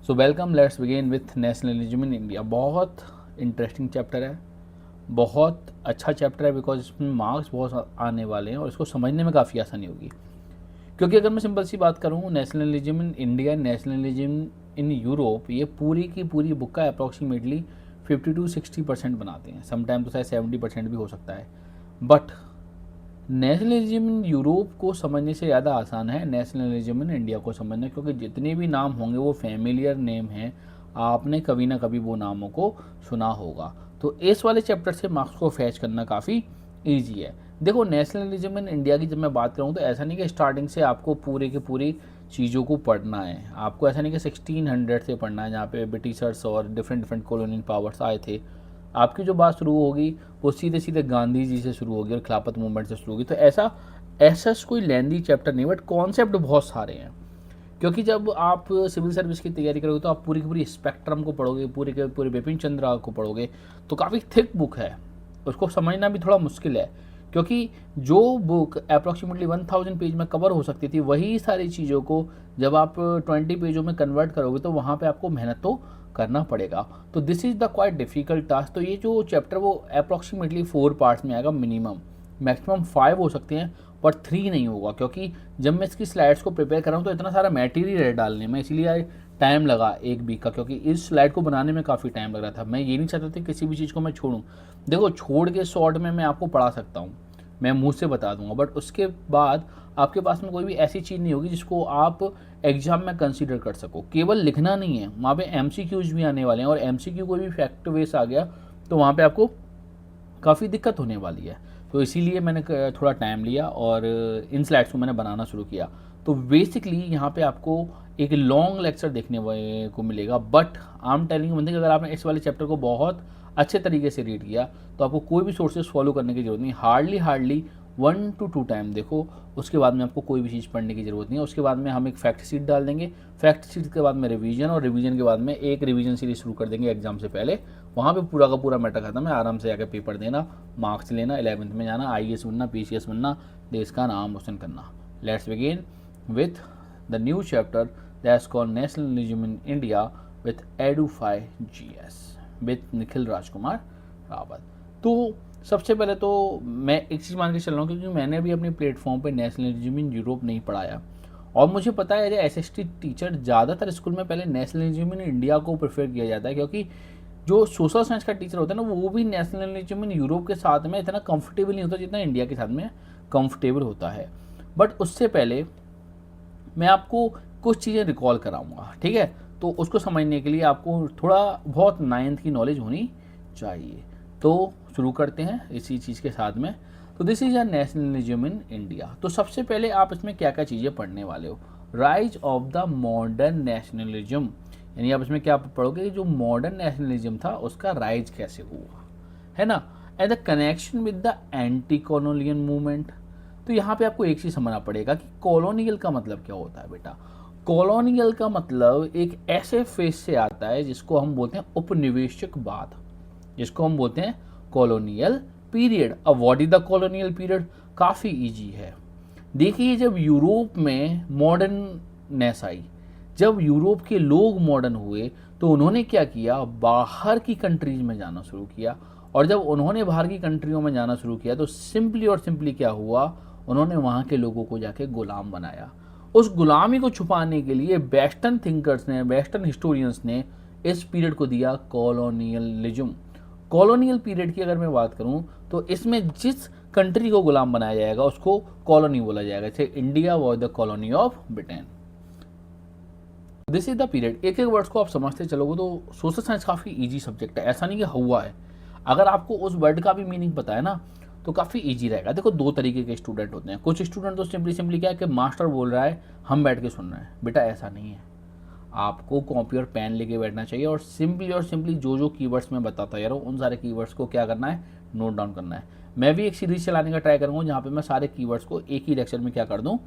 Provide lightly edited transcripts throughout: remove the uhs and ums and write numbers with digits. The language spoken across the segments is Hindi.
So welcome, let's begin with nationalism in India. बहुत इंटरेस्टिंग चैप्टर है, बहुत अच्छा चैप्टर है बिकॉज इसमें मार्क्स बहुत आने वाले हैं और इसको समझने में काफ़ी आसानी होगी। क्योंकि अगर मैं सिंपल सी बात करूँ, nationalism in India, nationalism in Europe, ये पूरी की पूरी बुक का अप्रॉक्सीमेटली 50 to 60% बनाते हैं। समटाइम तो शायद 70% भी हो सकता है। बट नेशनलिज्म इन यूरोप को समझने से ज़्यादा आसान है नेशनलिज्म इन इंडिया को समझना, क्योंकि जितने भी नाम होंगे वो फैमिलियर नेम हैं, आपने कभी ना कभी वो नामों को सुना होगा। तो इस वाले चैप्टर से मार्क्स को फैच करना काफ़ी ईजी है। देखो, नेशनलिज्म इन इंडिया की जब मैं बात करूँ तो ऐसा नहीं कि स्टार्टिंग से आपको पूरे के पूरी चीज़ों को पढ़ना है। आपको ऐसा नहीं कि 1600 से पढ़ना है, जहाँ पे ब्रिटिशर्स और डिफरेंट डिफरेंट कॉलोनियल पावर्स आए थे। आपकी जो बात शुरू होगी वो सीधे सीधे गांधी जी से शुरू होगी और खिलाफत मूवमेंट से शुरू होगी। तो ऐसा ऐसा कोई लेंदी चैप्टर नहीं, बट कॉन्सेप्ट बहुत सारे हैं। क्योंकि जब आप सिविल सर्विस की तैयारी करोगे तो आप पूरी की पूरी स्पेक्ट्रम को पढ़ोगे, पूरे के पूरे बिपिन चंद्रा को पढ़ोगे, तो काफ़ी थिक बुक है, उसको समझना भी थोड़ा मुश्किल है। क्योंकि जो बुक अप्रॉक्सीमेटली 1000 पेज में कवर हो सकती थी, वही सारी चीज़ों को जब आप 20 पेजों में कन्वर्ट करोगे तो वहाँ पे आपको मेहनत तो करना पड़ेगा। तो this is the quite difficult task. तो ये जो चैप्टर वो अप्रॉक्सीमेटली 4 पार्ट्स में आएगा मिनिमम, मैक्सिमम 5 हो सकते हैं, पर 3 नहीं होगा। क्योंकि जब मैं इसकी स्लाइड्स को प्रिपेयर कर रहा हूँ तो इतना सारा मटेरियल है डालने में, इसीलिए टाइम लगा 1 वीक का, क्योंकि इस स्लाइड को बनाने में काफ़ी टाइम लग रहा था। मैं ये नहीं चाहता था किसी भी चीज़ को मैं छोड़ूं। देखो, छोड़ के शॉर्ट में मैं आपको पढ़ा सकता हूँ, मैं मुंह से बता दूंगा, बट उसके बाद आपके पास में कोई भी ऐसी चीज़ नहीं होगी जिसको आप एग्जाम में कंसीडर कर सको। केवल लिखना नहीं है, वहाँ पे एमसीक्यूज भी आने वाले हैं, और एमसीक्यू कोई भी फैक्ट बेस आ गया तो वहाँ पे आपको काफ़ी दिक्कत होने वाली है। तो इसीलिए मैंने थोड़ा टाइम लिया और इन स्लाइड्स को मैंने बनाना शुरू किया। तो बेसिकली यहाँ पे आपको एक लॉन्ग लेक्चर देखने को मिलेगा, but I am telling you one thing, अगर आपने इस वाले चैप्टर को बहुत अच्छे तरीके से रीड किया तो आपको कोई भी सोर्सेज फॉलो करने की जरूरत नहीं। हार्डली 1 to 2 टाइम देखो, उसके बाद में आपको कोई भी चीज़ पढ़ने की ज़रूरत नहीं है। उसके बाद में हम एक फैक्ट शीट डाल देंगे, फैक्ट शीट के बाद में रिवीजन, और रिवीजन के बाद में एक रिवीजन सीरीज शुरू कर देंगे एग्जाम से पहले। वहाँ पे पूरा का पूरा मैटर खत्म है, आराम से जाकर पेपर देना, मार्क्स लेना, 11th में जाना, IAS बनना, PCS बनना, देश का नाम रोशन करना। Let's begin with the new chapter that's called nationalism in India with Edufy GS with Nikhil Rajkumar Rawat. तो सबसे पहले तो मैं एक चीज़ मान के चल रहा हूँ, क्योंकि मैंने भी अपने प्लेटफॉर्म पे नेशनलिज्म इन यूरोप नहीं पढ़ाया, और मुझे पता है एज SST टीचर ज़्यादातर स्कूल में पहले नेशनलिज्म इन इंडिया को प्रेफर किया जाता है, क्योंकि जो सोशल साइंस का टीचर होता है ना, वो भी नेशनलिज्म इन यूरोप के साथ में इतना कंफर्टेबल नहीं होता जितना इंडिया के साथ में कंफर्टेबल होता है। बट उससे पहले मैं आपको कुछ चीज़ें रिकॉल कराऊंगा, ठीक है? तो उसको समझने के लिए आपको थोड़ा बहुत 9th की नॉलेज होनी चाहिए। तो शुरू करते हैं इसी चीज़ के साथ में। तो this is a nationalism in India. तो सबसे पहले आप इसमें क्या क्या चीज़ें पढ़ने वाले हो? Rise of the modern nationalism, यानी आप इसमें क्या पढ़ोगे कि जो मॉडर्न नेशनलिज्म था उसका राइज कैसे हुआ, है ना? And the connection with the anti colonial movement. तो यहाँ पे आपको एक चीज़ समझना पड़ेगा कि कॉलोनियल का मतलब क्या होता है बेटा। कॉलोनियल का मतलब एक ऐसे फेज से आता है जिसको हम बोलते हैं उपनिवेशकवाद, जिसको हम बोलते हैं कॉलोनियल पीरियड। अब what is the colonial period? काफ़ी इजी है। देखिए, जब यूरोप में मॉडर्ननेस आई, जब यूरोप के लोग मॉडर्न हुए, तो उन्होंने क्या किया, बाहर की कंट्रीज में जाना शुरू किया। और जब उन्होंने बाहर की कंट्रियों में जाना शुरू किया तो सिंपली और सिंपली क्या हुआ, उन्होंने वहाँ के लोगों को जाके गुलाम बनाया। उस गुलामी को छुपाने के लिए वेस्टर्न थिंकर्स ने, वेस्टर्न हिस्टोरियंस ने इस पीरियड को दिया कॉलोनियलिज्म। कॉलोनियल पीरियड की अगर मैं बात करूं तो इसमें जिस कंट्री को गुलाम बनाया जाएगा उसको कॉलोनी बोला जाएगा। जैसे India was the colony of Britain. This is the period. एक एक वर्ड्स को आप समझते चलोगे तो सोशल साइंस काफ़ी इजी सब्जेक्ट है, ऐसा नहीं कि हुआ है। अगर आपको उस वर्ड का भी मीनिंग पता है ना तो काफ़ी इजी रहेगा। देखो, दो तरीके के स्टूडेंट होते हैं। कुछ स्टूडेंट तो सिंपली सिंपली क्या है कि मास्टर बोल रहा है, हम बैठ के सुन रहे हैं। बेटा ऐसा नहीं है, आपको कॉपी और पेन लेके बैठना चाहिए और सिंपली जो जो कीवर्ड्स मैं बताता जा रहा हूँ उन सारे कीवर्ड्स को क्या करना है, नोट डाउन करना है। मैं भी एक सीरीज चलाने का ट्राई करूँगा जहाँ पे मैं सारे कीवर्ड्स को एक ही लेक्चर में क्या कर दूँ,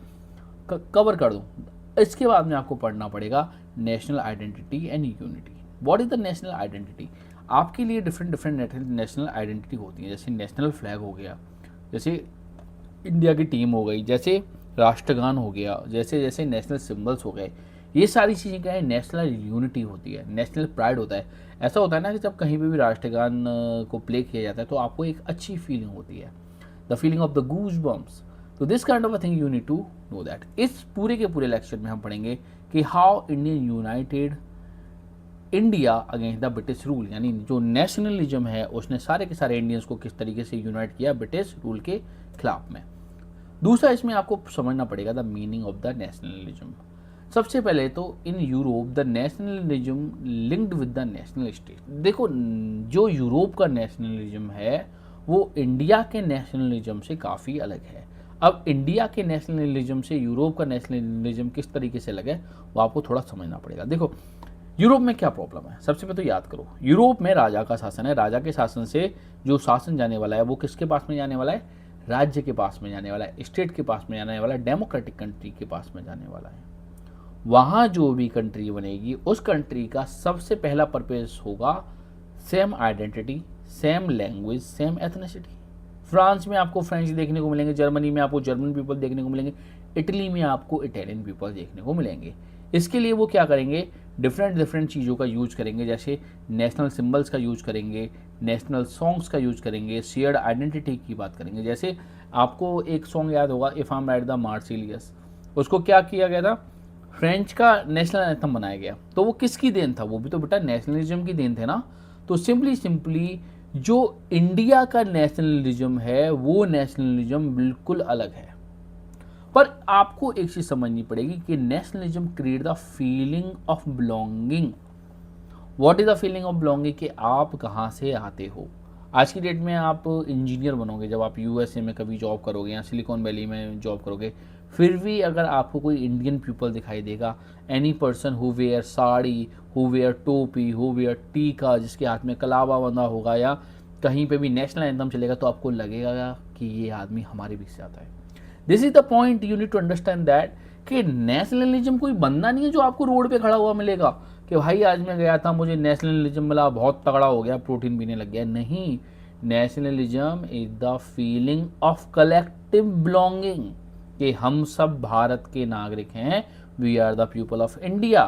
कवर कर दूँ। इसके बाद में आपको पढ़ना पड़ेगा national identity and unity. What is the national identity? आपके लिए डिफरेंट डिफरेंट नेशनल आइडेंटिटी होती है। जैसे नेशनल फ्लैग हो गया, जैसे इंडिया की टीम हो गई, जैसे राष्ट्रगान हो गया, जैसे जैसे नेशनल सिंबल्स हो गए, ये सारी चीज़ें क्या है, नेशनल यूनिटी होती है, नेशनल प्राइड होता है। ऐसा होता है ना कि जब कहीं पे भी राष्ट्रगान को प्ले किया जाता है तो आपको एक अच्छी फीलिंग होती है, the feeling of the goose bumps. तो this kind of a thing you need to know that. इस पूरे के पूरे लेक्चर में हम पढ़ेंगे कि how Indian united India against the British rule, यानी जो नेशनलिज्म है उसने सारे के सारे इंडियंस को किस तरीके से यूनाइट किया ब्रिटिश रूल के खिलाफ में। दूसरा, इसमें आपको समझना पड़ेगा the meaning of the nationalism. सबसे पहले तो in Europe the nationalism linked with the national state. देखो, जो यूरोप का नेशनलिज्म है वो इंडिया के नेशनलिज्म से काफ़ी अलग है। अब इंडिया के नेशनलिज्म से यूरोप का नेशनलिज्म किस तरीके से अलग है वो आपको थोड़ा समझना पड़ेगा। देखो, यूरोप में क्या प्रॉब्लम है, सबसे पहले तो याद करो, यूरोप में राजा का शासन है। राजा के शासन से जो शासन जाने वाला है वो किसके पास में जाने वाला है, राज्य के पास में जाने वाला है, स्टेट के पास में जाने वाला है, डेमोक्रेटिक कंट्री के पास में जाने वाला है। वहाँ जो भी कंट्री बनेगी उस कंट्री का सबसे पहला पर्पस होगा same identity, same language, same ethnicity. France में आपको फ्रेंच देखने को मिलेंगे, जर्मनी में आपको जर्मन पीपल देखने को मिलेंगे, इटली में आपको इटालियन पीपल देखने को मिलेंगे। इसके लिए वो क्या करेंगे, डिफरेंट डिफरेंट चीज़ों का यूज करेंगे, जैसे नेशनल सिंबल्स का यूज करेंगे, नेशनल सॉन्ग्स का यूज करेंगे, शेयर्ड आइडेंटिटी की बात करेंगे। जैसे आपको एक सॉन्ग याद होगा, if I am right the Marseillaise, उसको क्या किया गया था, फ्रेंच का नेशनल एंथम बनाया गया। तो वो किसकी देन था, वो भी तो बेटा नेशनलिज्म की देन थे ना। तो सिंपली जो इंडिया का नेशनलिज्म है वो नेशनलिज्म बिल्कुल अलग है। पर आपको एक चीज समझनी पड़ेगी कि nationalism create the feeling of belonging. What is the feeling of belonging, कि आप कहाँ से आते हो। आज की डेट में आप इंजीनियर बनोगे, जब आप यूएसए में कभी जॉब करोगे या सिलिकॉन वैली में जॉब करोगे, फिर भी अगर आपको कोई इंडियन पीपल दिखाई देगा, any person who wear sari, who wear topi, who wear tika, जिसके हाथ में कलावा बंधा होगा, या कहीं पे भी नेशनल एंथम चलेगा, तो आपको लगेगा कि ये आदमी हमारे बीच से आता है। This is the point you need to understand that कि नेशनलिज्म कोई बंदा नहीं है जो आपको रोड पे खड़ा हुआ मिलेगा कि भाई आज मैं गया था, मुझे नेशनलिज्म मिला, बहुत तगड़ा हो गया, प्रोटीन पीने लग गया। नहीं, nationalism is the feeling of collective belonging, कि हम सब भारत के नागरिक हैं, we are the people of India.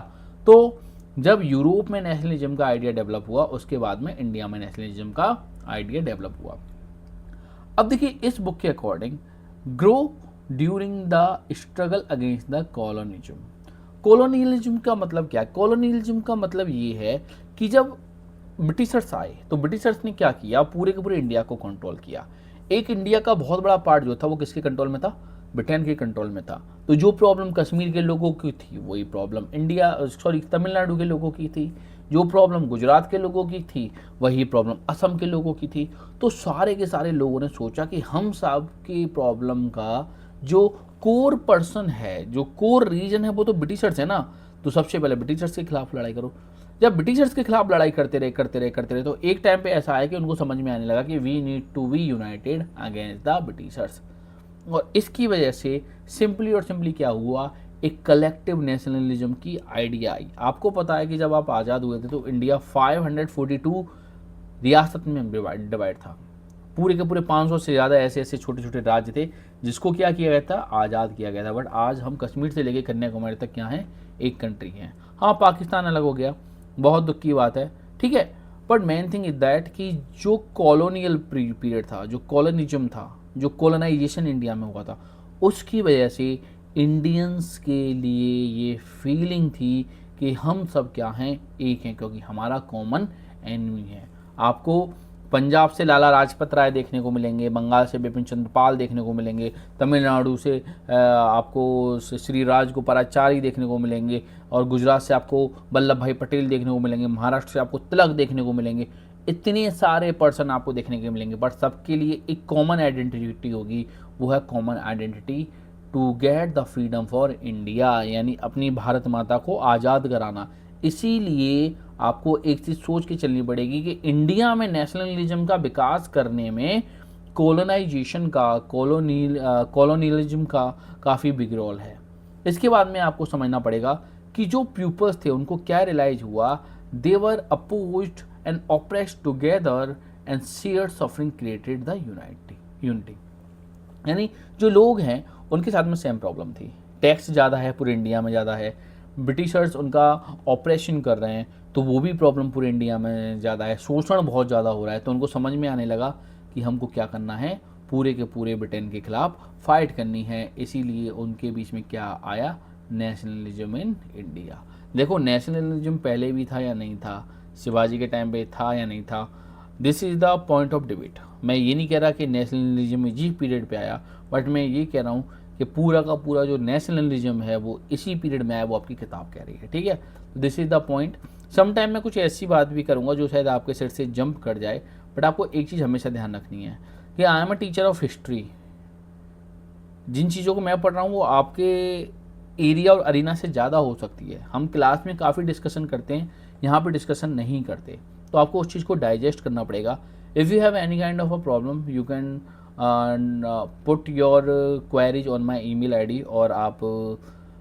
तो जब यूरोप में नेशनलिज्म का आइडिया डेवलप हुआ, उसके बाद में इंडिया में नेशनलिज्म का आइडिया डेवलप हुआ। अब देखिए, इस बुक के according grow during the struggle against the colonialism. Colonialism का मतलब क्या है, कॉलोनियलिज्म का मतलब ये है कि जब ब्रिटिशर्स आए तो ब्रिटिशर्स ने क्या किया, पूरे के पूरे इंडिया को कंट्रोल किया। एक इंडिया का बहुत बड़ा पार्ट जो था वो किसके कंट्रोल में था, ब्रिटेन के कंट्रोल में था। तो जो प्रॉब्लम कश्मीर के लोगों की थी वही प्रॉब्लम तमिलनाडु के लोगों की थी, जो प्रॉब्लम गुजरात के लोगों की थी वही प्रॉब्लम असम के लोगों की थी। तो सारे के सारे लोगों ने सोचा कि हम सब की प्रॉब्लम का जो कोर पर्सन है, जो कोर रीजन है, वो तो ब्रिटिशर्स है ना। तो सबसे पहले ब्रिटिशर्स के खिलाफ लड़ाई करो। जब ब्रिटिशर्स के खिलाफ लड़ाई करते रहे तो एक टाइम पे ऐसा आया कि उनको समझ में आने लगा कि we need to be united against the Britishers. और इसकी वजह से सिंपली क्या हुआ, एक कलेक्टिव नेशनलिज्म की आइडिया आई। आपको पता है कि जब आप आज़ाद हुए थे तो इंडिया 542 रियासत में डिवाइड था। पूरे के पूरे 500 से ज़्यादा ऐसे ऐसे छोटे छोटे राज्य थे जिसको क्या किया गया था, आज़ाद किया गया था। बट आज हम कश्मीर से लेकर कन्याकुमारी तक क्या है, एक कंट्री है। हाँ, पाकिस्तान अलग हो गया, बहुत दुख की बात है, ठीक है। But main thing is that कि जो कॉलोनियल पीरियड था, जो कॉलोनिज्म था, जो कॉलोनाइजेशन इंडिया में हुआ था, उसकी वजह से इंडियंस के लिए ये फीलिंग थी कि हम सब क्या हैं, एक हैं, क्योंकि हमारा कॉमन एनिमी है। आपको पंजाब से लाला लाजपत राय देखने को मिलेंगे, बंगाल से बिपिन चंद्र पाल देखने को मिलेंगे, तमिलनाडु से आपको श्री राजगोपालाचारी देखने को मिलेंगे, और गुजरात से आपको वल्लभ भाई पटेल देखने को मिलेंगे, महाराष्ट्र से आपको तिलक देखने को मिलेंगे। इतने सारे पर्सन आपको देखने के मिलेंगे, बट सबके लिए एक कॉमन आइडेंटिटी होगी, वो है common identity to get the freedom for India, यानी अपनी भारत माता को आज़ाद कराना। इसीलिए आपको एक चीज़ सोच के चलनी पड़ेगी कि इंडिया में नेशनलिज्म का विकास करने में कॉलोनाइजेशन का, कॉलोनियलिज्म का काफ़ी बिग रोल है। इसके बाद में आपको समझना पड़ेगा कि जो पीपल्स थे उनको क्या रियलाइज हुआ, they were opposed and oppressed together and shared suffering created the unity. यानी जो लोग हैं उनके साथ में सेम प्रॉब्लम थी। टैक्स ज़्यादा है, पूरे इंडिया में ज़्यादा है, ब्रिटिशर्स उनका ऑपरेशन कर रहे हैं, तो वो भी प्रॉब्लम पूरे इंडिया में ज़्यादा है, शोषण बहुत ज़्यादा हो रहा है। तो उनको समझ में आने लगा कि हमको क्या करना है, पूरे के पूरे ब्रिटेन के खिलाफ फाइट करनी है। इसीलिए उनके बीच में क्या आया, नेशनलिज्म इन इंडिया। देखो नेशनलिज्म पहले भी था या नहीं था, शिवाजी के टाइम पे था या नहीं था, this is the point of debate. मैं ये नहीं कह रहा कि नेशनलिज्म इसी पीरियड पे आया, बट मैं ये कह रहा हूँ कि पूरा का पूरा जो नेशनलिज्म है वो इसी पीरियड में आया, वो आपकी किताब कह रही है, ठीक है। This is the point. Some time मैं कुछ ऐसी बात भी करूँगा जो शायद आपके सिर से जंप कर जाए, बट आपको एक चीज़ हमेशा ध्यान रखनी है कि I am a teacher of history. जिन चीज़ों को मैं पढ़ रहा हूँ वो आपके एरिया और अरीना से ज़्यादा हो सकती है। हम क्लास में काफ़ी डिस्कशन करते हैं, यहाँ पे डिस्कशन नहीं करते, तो आपको उस चीज़ को डाइजेस्ट करना पड़ेगा। If you have any kind of a problem you can put your queries on my email ID, और आप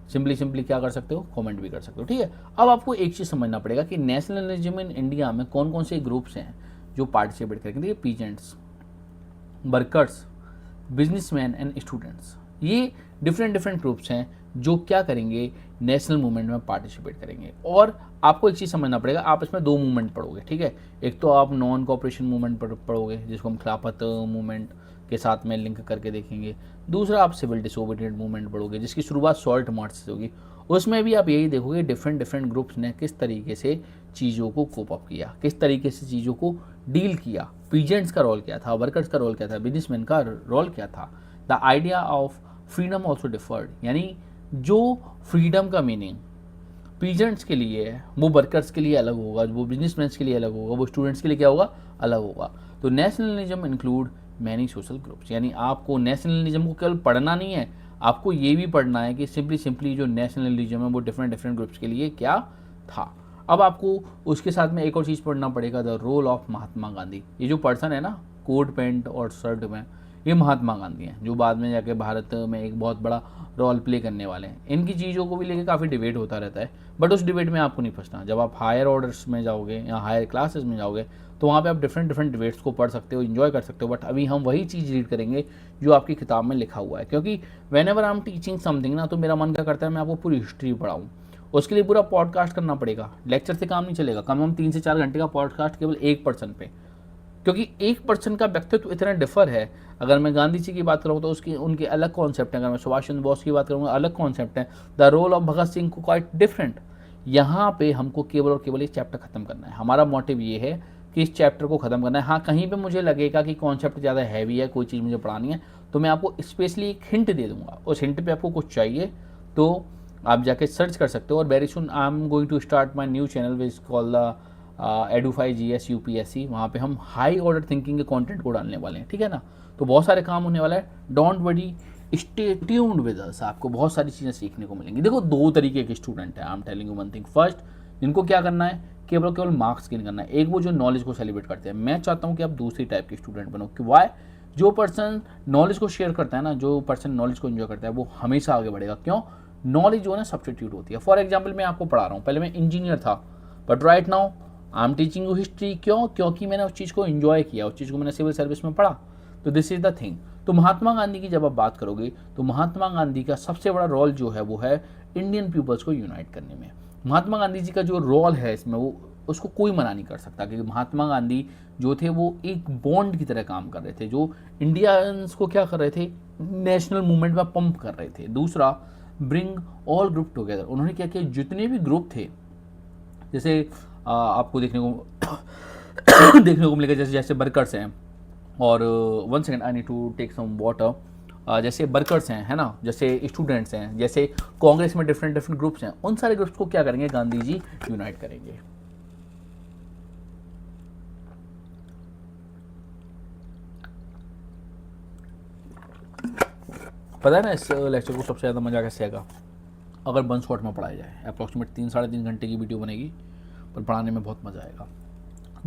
सिंपली क्या कर सकते हो, कमेंट भी कर सकते हो, ठीक है। अब आपको एक चीज़ समझना पड़ेगा कि नेशनलिज्म इन इंडिया में कौन कौन से ग्रुप्स हैं जो पार्टिसिपेट करेंगे। देखिए peasants, workers, businessman and students, ये डिफरेंट डिफरेंट ग्रुप्स हैं जो क्या करेंगे, नेशनल मूवमेंट में पार्टिसिपेट करेंगे। और आपको एक चीज़ समझना पड़ेगा, आप इसमें दो मूवमेंट पढ़ोगे, ठीक है। एक तो आप नॉन कॉपरेशन मूवमेंट पढ़ोगे जिसको हम खिलाफत मूवमेंट के साथ में लिंक करके देखेंगे। दूसरा आप सिविल डिसोबीडिएंट मूवमेंट पढ़ोगे जिसकी शुरुआत सॉल्ट मार्च से होगी। उसमें भी आप यही देखोगे डिफरेंट डिफरेंट ग्रुप्स ने किस तरीके से चीज़ों को कोप अप किया, किस तरीके से चीज़ों को डील किया। पीजेंट्स का रोल क्या था, वर्कर्स का रोल क्या था, बिजनेसमैन का रोल क्या था। The idea of freedom also deferred, यानी जो फ्रीडम का मीनिंग पीजेंट्स के लिए है वो वर्कर्स के लिए अलग होगा, वो बिजनेसमैन के लिए अलग होगा, वो स्टूडेंट्स के लिए क्या होगा, अलग होगा। तो nationalism include many social groups, यानी आपको नेशनलिज्म को केवल पढ़ना नहीं है, आपको ये भी पढ़ना है कि सिंपली जो नेशनलिज्म है वो डिफरेंट डिफरेंट ग्रुप्स के लिए क्या था। अब आपको उसके साथ में एक और चीज़ पढ़ना पड़ेगा, the role of Mahatma Gandhi. ये जो पर्सन है ना कोट पैंट और शर्ट में, ये महात्मा गांधी हैं जो बाद में जाके भारत में एक बहुत बड़ा रोल प्ले करने वाले हैं। इनकी चीज़ों को भी लेके काफ़ी डिबेट होता रहता है, बट उस डिबेट में आपको नहीं फंसना। जब आप हायर ऑर्डर्स में जाओगे या हायर क्लासेस में जाओगे तो वहाँ पे आप डिफरेंट डिफरेंट डिबेट्स को पढ़ सकते हो, इन्जॉय कर सकते हो। बट अभी हम वही चीज़ रीड करेंगे जो आपकी किताब में लिखा हुआ है, क्योंकि when ever I am teaching something ना, तो मेरा मन क्या करता है मैं आपको पूरी हिस्ट्री पढ़ाऊँ। उसके लिए पूरा पॉडकास्ट करना पड़ेगा, लेक्चर से काम नहीं चलेगा। कम 3 से 4 घंटे का पॉडकास्ट केवल एक पर्सन पे, क्योंकि एक पर्सन का व्यक्तित्व इतना डिफर है। अगर मैं गांधी जी की बात करूँ तो उसकी उनके अलग कॉन्सेप्ट है, अगर मैं सुभाष चंद्र बोस की बात करूँगा अलग कॉन्सेप्ट है, the role of Bhagat Singh को क्वाइट डिफरेंट। यहाँ पे हमको केवल और केवल एक चैप्टर खत्म करना है। हमारा मोटिव ये है कि इस चैप्टर को खत्म करना है। हाँ, कहीं पे मुझे लगेगा कि कॉन्सेप्ट ज़्यादा हैवी है, कोई चीज़ मुझे पढ़ानी है, तो मैं आपको स्पेशली एक हिंट दे दूंगा। उस हिंट पे आपको कुछ चाहिए तो आप जाके सर्च कर सकते हो। और very soon I am going to start my new channel which call the Edufy GS UPSC। वहाँ पे हम हाई ऑर्डर थिंकिंग के कंटेंट को डालने वाले हैं, ठीक है ना। तो बहुत सारे काम होने वाला है, don't worry, stay tuned with us. आपको बहुत सारी चीज़ें सीखने को मिलेंगी। देखो दो तरीके के स्टूडेंट हैं, आई am telling you one thing. First, जिनको क्या करना है, केवल केवल मार्क्स गेन करना है। एक वो जो नॉलेज को सेलिब्रेट करते हैं। मैं चाहता हूँ कि आप दूसरी टाइप के स्टूडेंट बनो। कि वाई, जो पर्सन नॉलेज को शेयर करता है ना, जो पर्सन नॉलेज को एंजॉय करता है, वो हमेशा आगे बढ़ेगा। क्यों, नॉलेज जो है ना सब्स्टिट्यूट होती है। फॉर एग्जाम्पल मैं आपको पढ़ा रहा हूँ, पहले मैं इंजीनियर था, but right now I am teaching you history. क्यों, क्योंकि मैंने उस चीज़ को एंजॉय किया, उस चीज़ को मैंने सिविल सर्विस में पढ़ा। तो दिस इज द थिंग। तो महात्मा गांधी की जब आप बात करोगे तो महात्मा गांधी का सबसे बड़ा रोल जो है वो है इंडियन पीपल्स को यूनाइट करने में। महात्मा गांधी जी का जो रोल है इसमें, वो उसको कोई मना नहीं कर सकता, क्योंकि महात्मा गांधी जो थे वो एक बॉन्ड की तरह काम कर रहे थे, जो इंडियंस को क्या कर रहे थे, नेशनल मूवमेंट में पंप कर रहे थे। दूसरा, ब्रिंग ऑल ग्रुप टुगेदर। उन्होंने क्या किया, जितने भी ग्रुप थे, जैसे आपको देखने को मिलेगा, जैसे जैसे वर्कर्स हैं, और one second I need to take some water. जैसे वर्कर्स हैं, है ना, जैसे स्टूडेंट्स हैं, जैसे कांग्रेस में डिफरेंट डिफरेंट ग्रुप्स हैं, उन सारे ग्रुप्स को क्या करेंगे, गांधी जी यूनाइट करेंगे। पता है ना इस लेक्चर को सबसे ज़्यादा मजा कैसे आएगा, अगर वन शॉट में पढ़ाया जाए। अप्रॉक्सीमेट 3-3.5 घंटे की वीडियो बनेगी, पर पढ़ाने में बहुत मज़ा आएगा।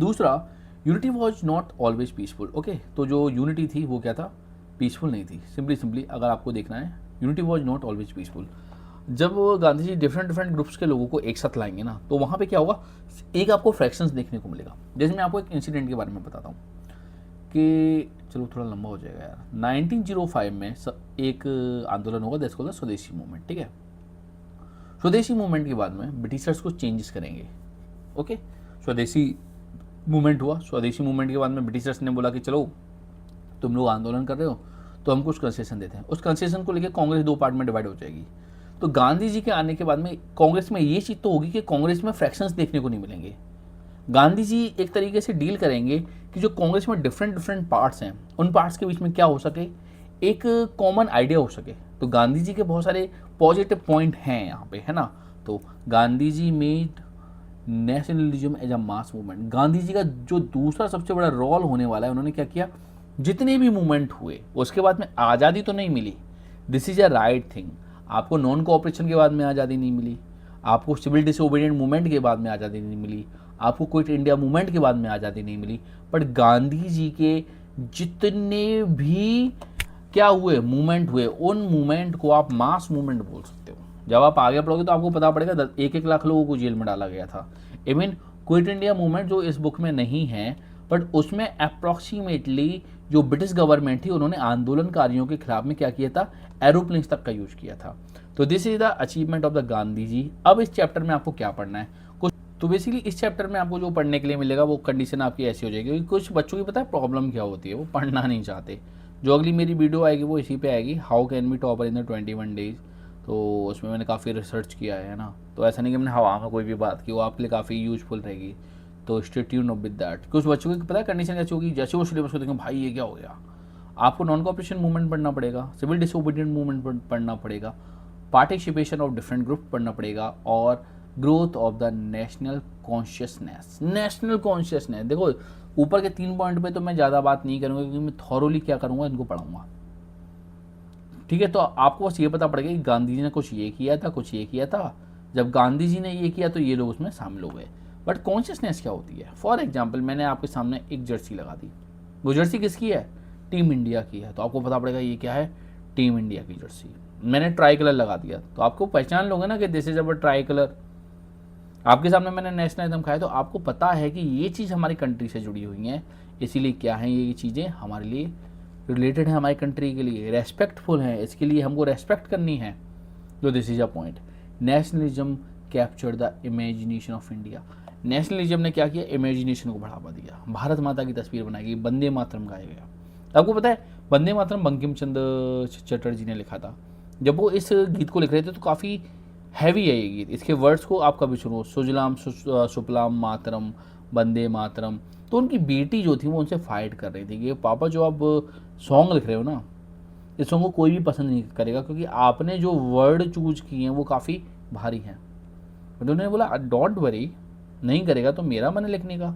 दूसरा, unity was not always peaceful. Okay, तो जो यूनिटी थी वो क्या था, पीसफुल नहीं थी। सिंपली अगर आपको देखना है, unity was not always peaceful. जब Gandhi ji different different groups के लोगों को एक साथ लाएंगे ना, तो वहाँ पे क्या होगा, एक आपको फ्रैक्शंस देखने को मिलेगा। जैसे मैं आपको एक इंसिडेंट के बारे में बताता हूँ कि, चलो थोड़ा लंबा हो जाएगा यार। 1905 में एक आंदोलन होगा, दैट्स कॉल्ड द स्वदेशी मूवमेंट, ठीक है। स्वदेशी मूवमेंट के बाद में ब्रिटिशर्स को चेंजेस करेंगे। ओके, स्वदेशी मूवमेंट हुआ। स्वदेशी मूवमेंट के बाद में ब्रिटिशर्स ने बोला कि चलो तुम लोग आंदोलन कर रहे हो तो हम कुछ कंसेशन देते हैं। उस कंसेशन को लेकर कांग्रेस दो पार्ट में डिवाइड हो जाएगी। तो गांधी जी के आने के बाद में कांग्रेस में ये चीज़ तो होगी कि कांग्रेस में फ्रैक्शंस देखने को नहीं मिलेंगे। गांधी जी एक तरीके से डील करेंगे कि जो कांग्रेस में डिफरेंट डिफरेंट पार्ट्स हैं उन पार्ट्स के बीच में क्या हो सके, एक कॉमन आइडिया हो सके। तो गांधी जी के बहुत सारे पॉजिटिव पॉइंट हैं यहाँ पे, है ना। तो Gandhi ji made nationalism as a mass movement. Gandhi ji का जो दूसरा सबसे बड़ा रोल होने वाला है, उन्होंने क्या किया, जितने भी मूवमेंट हुए उसके बाद में आज़ादी तो नहीं मिली, this is a right thing. आपको नॉन कोऑपरेशन के बाद में आज़ादी नहीं मिली, आपको सिविल डिसोबीडिएंट मूवमेंट के बाद में आज़ादी नहीं मिली, आपको क्विट इंडिया मूवमेंट के बाद में आज़ादी नहीं मिली, बट गांधी जी के जितने भी क्या हुए मूवमेंट हुए, उन मूवमेंट को आप मास मूवमेंट बोल सकते हो। जब आप आगे पढ़ोगे तो आपको पता पड़ेगा 1-1 लाख लोगों को जेल में डाला गया था। I mean quit India movement जो इस बुक में नहीं है, बट उसमें अप्रॉक्सीमेटली जो ब्रिटिश गवर्नमेंट थी उन्होंने आंदोलनकारियों के खिलाफ में क्या किया था, एरोप्लेन्स तक का यूज किया था। तो this is the achievement of the Gandhi ji. अब इस चैप्टर में आपको क्या पढ़ना है कुछ, तो बेसिकली इस चैप्टर में आपको जो पढ़ने के लिए मिलेगा वो कंडीशन आपकी ऐसी हो जाएगी, क्योंकि कुछ बच्चों की पता है प्रॉब्लम क्या होती है, वो पढ़ना नहीं चाहते। जो अगली मेरी वीडियो आएगी वो इसी पे आएगी, how can we topper in the 21 days. तो उसमें मैंने काफ़ी रिसर्च किया है ना, तो ऐसा नहीं कि मैंने हवा में कोई भी बात की, वो आपके लिए काफ़ी यूजफुल रहेगी। तो स्टे ट्यून विद दैट। कुछ बच्चों की पता है कंडीशन कैसी होगी, जैसे वो सिलेबस को देखें भाई ये क्या हो गया, आपको नॉन कोऑपरेशन मूवमेंट पढ़ना पड़ेगा, सिविल डिसोबीडिएंट मूवमेंट पढ़ना पड़ेगा, पार्टिसिपेशन ऑफ डिफरेंट ग्रुप पढ़ना पड़ेगा, और growth of the national consciousness. National consciousness देखो, ऊपर के 3 पॉइंट पे तो मैं ज़्यादा बात नहीं करूँगा, क्योंकि मैं थॉरोली क्या करूँगा, इनको पढ़ाऊँगा। ठीक है, तो आपको बस ये पता पड़ेगा कि गांधी जी ने कुछ ये किया था, कुछ ये किया था। जब गांधी जी ने ये किया तो ये लोग उसमें शामिल हो गए। बट कॉन्शियसनेस क्या होती है, फॉर एग्जाम्पल मैंने आपके सामने एक जर्सी लगा दी, वो जर्सी किसकी है, टीम इंडिया की है, तो आपको पता पड़ेगा ये क्या है, टीम इंडिया की जर्सी। मैंने ट्राई कलर लगा दिया तो आपको पहचान लोगे ना कि this is our try colour. आपके सामने मैंने नेशनल एंथम खाया तो आपको पता है कि ये चीज़ हमारी कंट्री से जुड़ी हुई है, इसीलिए क्या है ये चीज़ें हमारे लिए रिलेटेड है, हमारी कंट्री के लिए रेस्पेक्टफुल है, इसके लिए हमको रेस्पेक्ट करनी है। तो this is a point. Nationalism capture the imagination of India. Nationalism ने क्या किया, इमेजिनेशन को बढ़ावा दिया, भारत माता की तस्वीर बनाई गई, वंदे मातरम गाया गया। आपको पता है वंदे मातरम बंकिम चंद्र चटर्जी ने लिखा था। जब वो इस गीत को लिख रहे थे तो काफ़ी हैवी है ये गीत, इसके वर्ड्स को आप कभी सुनो, सुजलाम सुफलाम मातरम वंदे मातरम। तो उनकी बेटी जो थी वो उनसे फाइट कर रही थी कि पापा जो आप सॉन्ग लिख रहे हो ना, इस सॉन्ग को कोई भी पसंद नहीं करेगा, क्योंकि आपने जो वर्ड चूज किए हैं वो काफ़ी भारी हैं। तो उन्होंने बोला डोंट वरी, नहीं करेगा तो मेरा मन है लिखने का।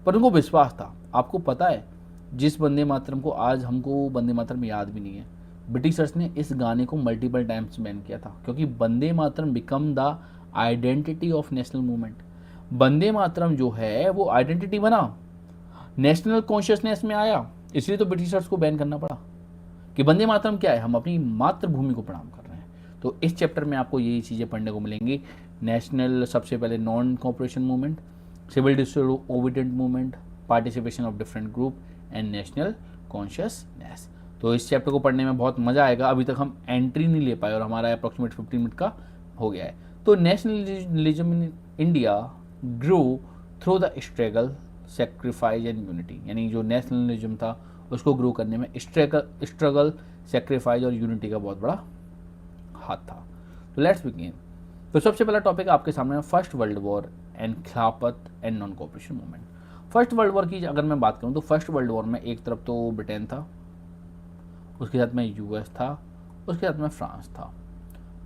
पर उनको विश्वास था। आपको पता है जिस वंदे मातरम को आज हमको वंदे मातरम याद भी नहीं है, ब्रिटिशर्स ने इस गाने को मल्टीपल टाइम्स बैन किया था, क्योंकि Vande Mataram become the identity of national movement. Vande Mataram जो है वो आइडेंटिटी बना, नेशनल कॉन्शियसनेस में आया, इसलिए तो ब्रिटिशर्स को बैन करना पड़ा कि वंदे मातरम क्या है, हम अपनी मातृभूमि को प्रणाम कर रहे हैं। तो इस चैप्टर में आपको यही चीज़ें पढ़ने को मिलेंगी। नेशनल, सबसे पहले non cooperation movement, civil disobedient movement, participation of different group and national consciousness. तो इस चैप्टर को पढ़ने में बहुत मज़ा आएगा। अभी तक हम एंट्री नहीं ले पाए और हमारा अप्रॉक्सीमेट 15 मिनट का हो गया है। तो nationalism in India grow through the struggle, sacrifice and unity. यानी जो नेशनलिज्म था उसको ग्रो करने में स्ट्रगल, सेक्रीफाइस और यूनिटी का बहुत बड़ा हाथ था। तो लेट्स बिगिन। तो सबसे पहला टॉपिक आपके सामने फर्स्ट वर्ल्ड वॉर एंड खिलाफत and non cooperation movement. First world war की अगर मैं बात करूं तो फर्स्ट वर्ल्ड वॉर में एक तरफ तो ब्रिटेन था, उसके साथ में यूएस था, उसके साथ में फ्रांस था,